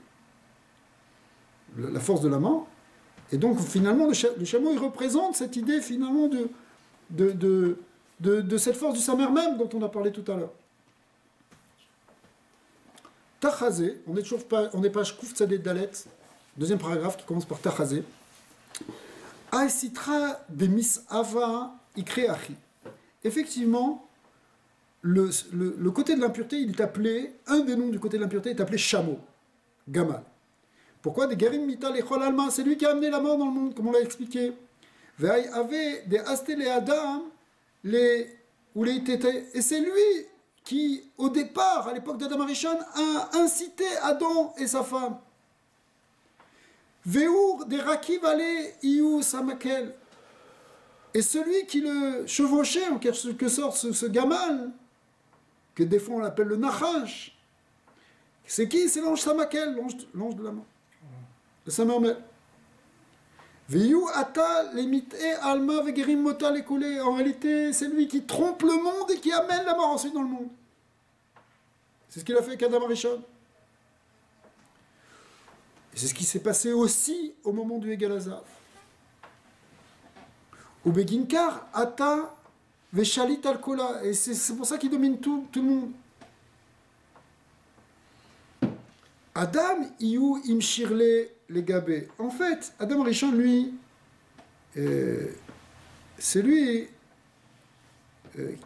la force de la mort. Et donc, finalement, le chameau, il représente cette idée, finalement, de cette force du Samer même, dont on a parlé tout à l'heure. Tachazé, on est page Kouf Tzadé Dalet, deuxième paragraphe qui commence par Tachazé. Aïsitra de Misava Ikre Achi. Effectivement, le côté de l'impureté, il est appelé, un des noms du côté de l'impureté est appelé chameau, Gamal. Pourquoi? Des Garim Mita Lechol Alma, c'est lui qui a amené la mort dans le monde, comme on l'a expliqué. Ve'ay avait des Astel et Adam, et c'est lui qui, au départ, à l'époque d'Adam Arishon, a incité Adam et sa femme. Veur des Rakiv ale Iou Samakel. Et celui qui le chevauchait, en quelque sorte, ce gamal, que des fois on l'appelle le Nachash, c'est qui? C'est l'ange Samakel, l'ange de la mort. Le Samermel. Veyou ata lemite alma vegerim mota lekule. En réalité, c'est lui qui trompe le monde et qui amène la mort ensuite dans le monde. C'est ce qu'il a fait avec Adam Arishon. C'est ce qui s'est passé aussi au moment du Egalazav. Ou Beginkar, Ata, Veshalit Alkola. Et c'est pour ça qu'il domine tout le monde. Adam, Iou, Imshirle, les Gabé. En fait, Adam Rishon, lui, c'est lui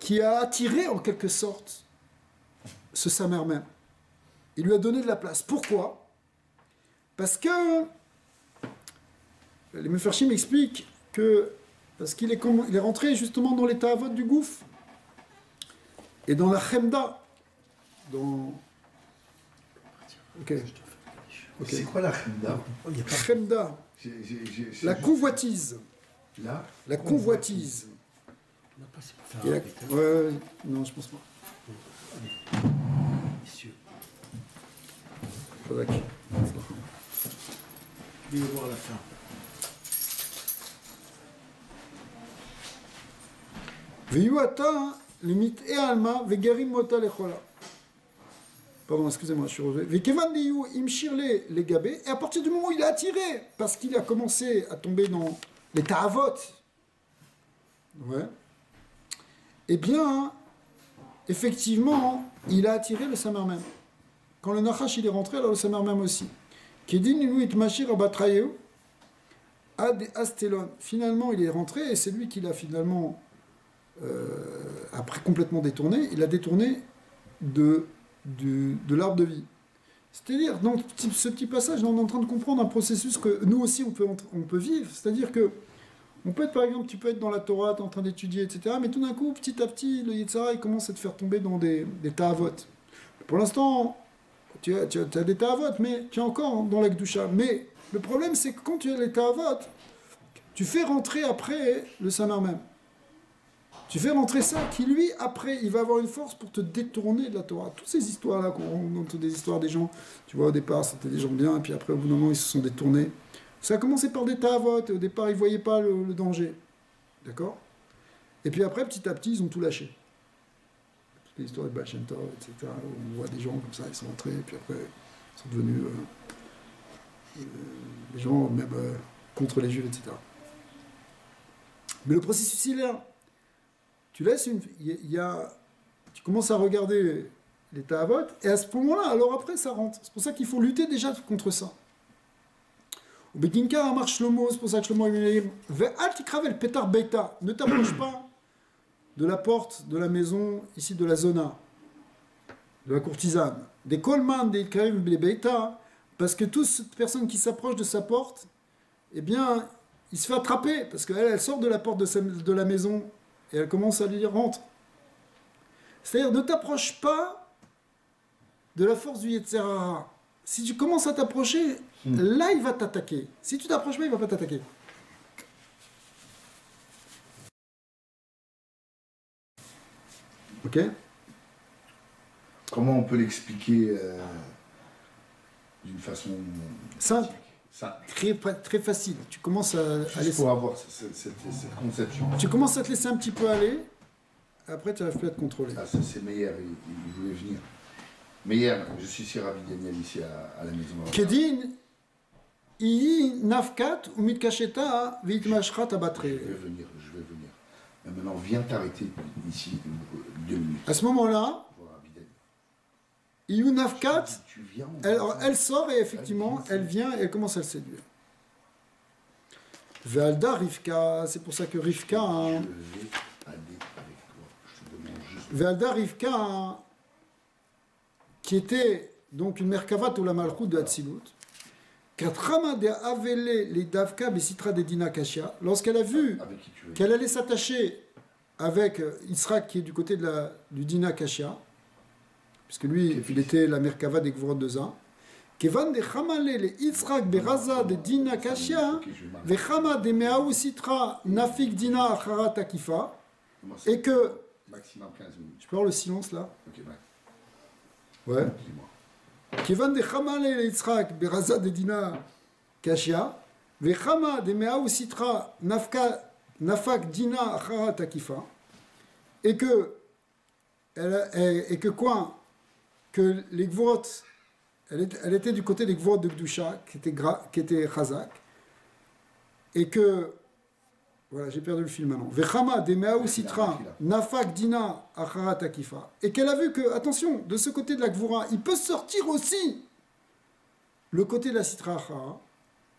qui a attiré en quelque sorte ce Samer même. Il lui a donné de la place. Pourquoi? Parce que les Mefarshim expliquent que parce qu'il est rentré justement dans l'état avot du gouffre et dans la chemda, dans... Ok. C'est quoi la chemda? Chemda, la convoitise. La convoitise. On a passé pour faire un pétard. Ouais, non, je pense pas. Messieurs. Fadak. Je vais voir la fin. Veyuata, limite et alma, vegarim mota lechola. Pardon, excusez-moi, je suis revenu. Vekevan diyu imshirle les gabé. Et à partir du moment où il a attiré, parce qu'il a commencé à tomber dans les ta'avot, ouais, eh bien, effectivement, il a attiré le Samer même. Quand le Nachash il est rentré, alors le Samer même aussi. Kedin ilu itmashir abatrayeu ad astelon. Finalement, il est rentré et c'est lui qui l'a finalement, après complètement détourné, il a détourné de l'arbre de vie. C'est-à-dire, dans ce petit passage, on est en train de comprendre un processus que nous aussi on peut vivre. C'est-à-dire que on peut être, par exemple, tu peux être dans la Torah, tu es en train d'étudier, etc. Mais tout d'un coup, petit à petit, le Yetzirah, il commence à te faire tomber dans des ta'avot. Pour l'instant, tu as des ta'avot, mais tu es encore dans la Kedusha. Mais le problème, c'est que quand tu as les ta'avot, tu fais rentrer après le Samer même. Tu fais rentrer ça qui, lui, après, il va avoir une force pour te détourner de la Torah. Toutes ces histoires-là, qu'on entend des histoires des gens, tu vois, au départ, c'était des gens bien, et puis après, au bout d'un moment, ils se sont détournés. Ça a commencé par des ta'avot, et au départ, ils ne voyaient pas le danger. D'accord? Et puis après, petit à petit, ils ont tout lâché. Toutes les histoires de Baal Shem Tov, etc., où on voit des gens comme ça, ils sont rentrés, et puis après, ils sont devenus des gens, même contre les Juifs, etc. Mais le processus, il est là. Tu laisses tu commences à regarder les ta'avot, et à ce moment-là, alors après, ça rentre. C'est pour ça qu'il faut lutter déjà contre ça. Au Bekinkar Amar Shlomo, c'est pour ça que Shlomo il dit Ve'al tikravel petar beita, ne t'approche pas de la porte de la maison, ici de la zona, de la courtisane. Des kolman, des ikraim beita, parce que toute personne qui s'approche de sa porte, eh bien, il se fait attraper, parce qu'elle sort de la porte de la maison, et elle commence à lui dire rentre. C'est-à-dire, ne t'approche pas de la force du Yetzirah. Si tu commences à t'approcher, là, il va t'attaquer. Si tu t'approches pas, il ne va pas t'attaquer. Ok? Comment on peut l'expliquer d'une façon Simple. Ça. Très facile. Tu commences à Juste laisser... pour avoir cette conception. Tu commences à te laisser un petit peu aller, après tu n'arrives plus à te contrôler. Ah, ça c'est Meyer, il voulait venir. Meyer, je suis si ravi Daniel ici à la maison. Kedin, iyi nafkat ou mitkasheta vitmashrat abattre. Je vais venir. Mais maintenant, viens t'arrêter ici 2 minutes. À ce moment-là, Voilà, Biden. iyu nafkat, Tu viens, elle sort et effectivement, elle vient et elle commence à le séduire. Ve'alda Rivka, c'est pour ça que Rivka... Je vais aller avec toi. Je te demande juste. Ve'alda Rivka, qui était donc une merkavat ou la malchut de Hatzilut, Katrama de Avele les Davka Besitra de Dina Kashia, lorsqu'elle a vu Avec qui tu veux. qu'elle allait s'attacher avec Israël qui est du côté du Dina Kashia, puisque lui, il était la merkava des Gvorot de Zin, Kevan de Chamale le Yitzhak beraza de Dina Kashia, Vechama de Meaou Sitra Nafik Dina Acharat Akifa, et que... Maximum 15 minutes. Tu peux avoir le silence là? Ok, bye. Ouais. Dis-moi. Kivan de Chamale le Yitzhak beraza de Dina Kashia, Vechama de Meaou Sitra Nafak Dina Acharat Akifa, et que quoi? Que les Gvorot, elle était du côté des Gvorot de Gdusha, qui était Chazak, et que, voilà, j'ai perdu le fil maintenant, Vechama de Meaou Sitra, Nafak Dina Acharat Akifa, et qu'elle a vu que, attention, de ce côté de la Gvura, il peut sortir aussi le côté de la Sitra Achara,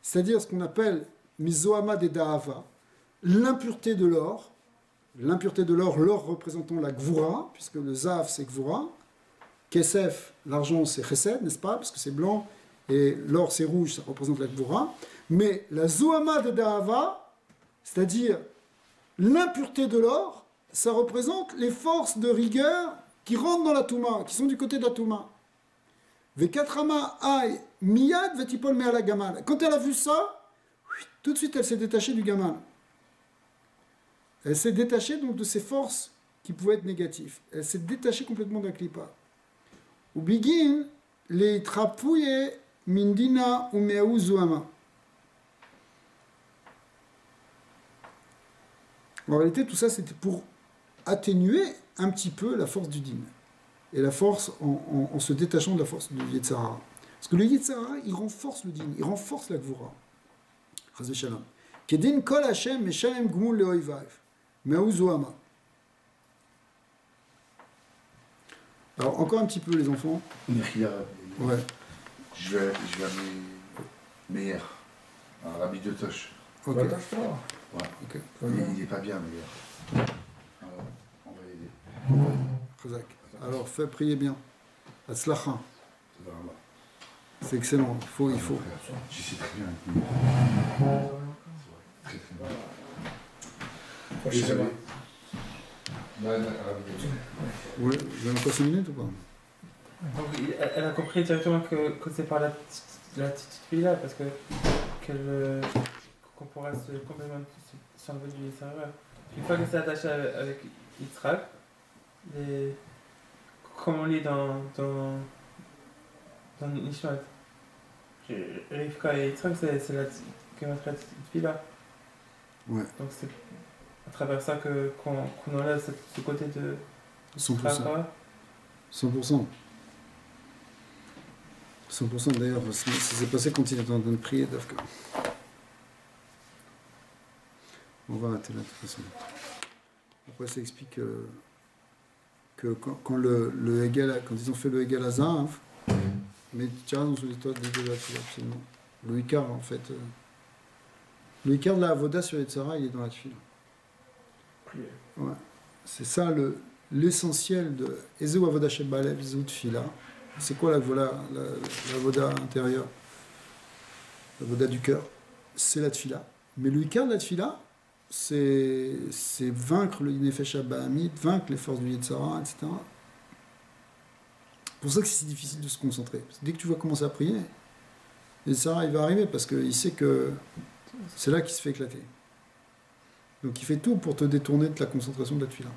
c'est-à-dire ce qu'on appelle Mizoama de Dahava, l'impureté de l'or, l'or représentant la Gvura, puisque le Zav c'est Gvura, Kesef, l'argent c'est Chesed, n'est-ce pas, parce que c'est blanc, et l'or c'est rouge, ça représente la Gvura, mais la Zoama de Dahava, c'est-à-dire l'impureté de l'or, ça représente les forces de rigueur qui rentrent dans la Touma, qui sont du côté de la Touma. Vekatrama ay miyad vetipol me'ala gamal. Quand elle a vu ça, tout de suite elle s'est détachée du gamal. Elle s'est détachée donc de ses forces qui pouvaient être négatives. Elle s'est détachée complètement d'un klipa. Ou bigin les trapouye mindina ou me'ou zuama. En réalité, tout ça, c'était pour atténuer un petit peu la force du din. Et la force en se détachant de la force du Yetzirah. Parce que le Yetzirah, il renforce le din, il renforce la Gvura. Chazé Shalom. Kedin kol Hashem meshalem gmul leoivav. Me'ou zuama. Alors, encore un petit peu, les enfants. Ouais. Je vais amener Meir, un rabbi de Tosh. Ok. Ouais. Ok. Il n'est pas bien, Meir. Alors, on va l'aider. Chazak. Alors, fais prier bien. Atzlacha. Voilà. C'est excellent. Il faut. Je sais très bien. Très bien. Désolé. Ouais, vous avez encore 5 minutes ou pas? Donc, elle a compris directement que c'est par la petite fille-là, parce que qu'on pourra se complètement s'enlever du serveur. Une fois qu'elle s'est attachée avec Yitzhak, comme on lit dans Nishmat, Rivka et Yitzhak, c'est la petite fille-là. Ouais. Donc c'est à travers ça qu'on enlève ce côté de 100%. 100%. 100% d'ailleurs, ça s'est passé quand il était en train de prier, Dafka. On va arrêter là de toute façon. Après, ça explique que quand le Hegel, quand ils ont fait le Hegel à Zahav, mais tu as raison sur l'histoire de l'Hegel, absolument. Le Icar, en fait. Le Icar de la Avoda sur Yetzirah, il est dans la Tfila. Ouais. C'est ça l'essentiel de Ezeu Avoda Shebalev, Ezeu Tfila. C'est quoi la Avoda intérieure? La Avoda du cœur, c'est la Tfila. Mais le Icar de la Tfila, c'est vaincre le Nefesh Bahamid, vaincre les forces du Yetzirah, etc. C'est pour ça que c'est si difficile de se concentrer. Parce que dès que tu vas commencer à prier, le Yetzirah il va arriver parce qu'il sait que c'est là qu'il se fait éclater. Donc il fait tout pour te détourner de la concentration de la Tfila.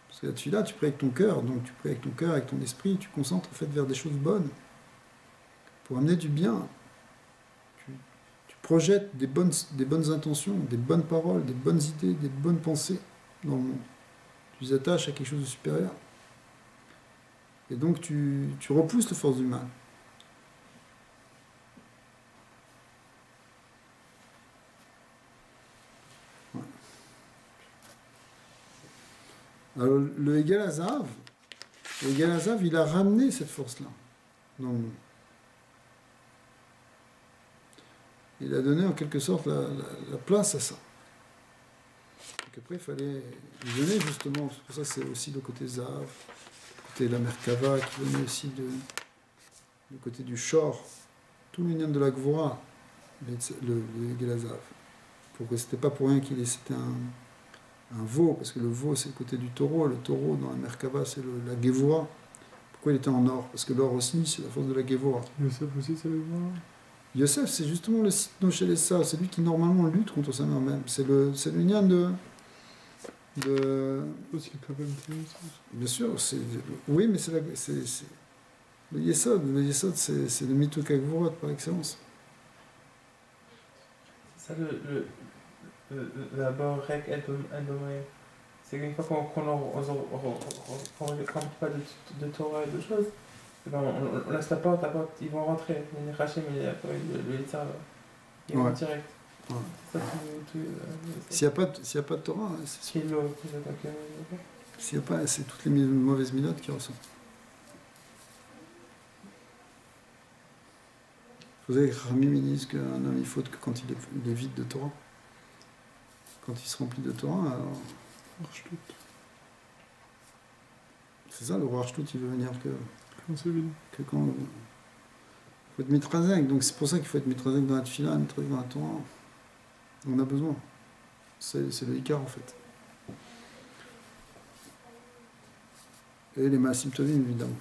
Parce que la Tfila, tu pries avec ton cœur, donc tu pries avec ton cœur, avec ton esprit, tu concentres en fait vers des choses bonnes, pour amener du bien. Tu projettes des bonnes intentions, des bonnes paroles, des bonnes idées, des bonnes pensées dans le monde. Tu les attaches à quelque chose de supérieur. Et donc tu repousses les forces du mal. Alors, le Hegel Hazav, il a ramené cette force-là dans le monde. Il a donné en quelque sorte la place à ça. Donc après, il fallait lui donner justement, c'est pour ça que c'est aussi le côté Zav, le côté de la Merkava, qui venait aussi du côté du Shor, tout l'union de la Gvora, le Hegel Hazav. Pour que c'était pas pour rien c'était un veau, parce que le veau c'est le côté du taureau, le taureau dans la Merkava c'est la Gevura. Pourquoi il était en or? Parce que l'or aussi c'est la force de la Gevura. Yosef aussi c'est le Gevura. Yosef c'est justement le Sitno Shelessa, c'est lui qui normalement lutte contre sa mère même. C'est l'union de Aussi le Kabbalah. Bien sûr, oui mais c'est le Yesod c'est le Mituk Gevura par excellence. C'est ça la Borek Edomé. C'est qu'une fois qu'on ne remplit pas de Torah et de choses, On laisse la porte, ils vont rentrer. Il y a Rachel, mais le Yitzhak, ils vont Ouais. direct. Ouais. C'est ça tout. S'il n'y a pas de Torah, c'est sûr. Qui est l'eau. S'il n'y a pas, c'est toutes les mauvaises milotes qui ressortent. Vous savez que Ramim disent qu'un homme il faute que quand il est vide de Torah. Quand il se remplit de Torah, alors. C'est ça, le roi Arshtout, il veut venir Comment c'est vide? que quand. Il faut être mitrazek, donc c'est pour ça qu'il faut être mitrazek dans la tefila, mitrazek dans la Torah. On a besoin. C'est le Icar en fait. Et les Maasim Tovim, évidemment.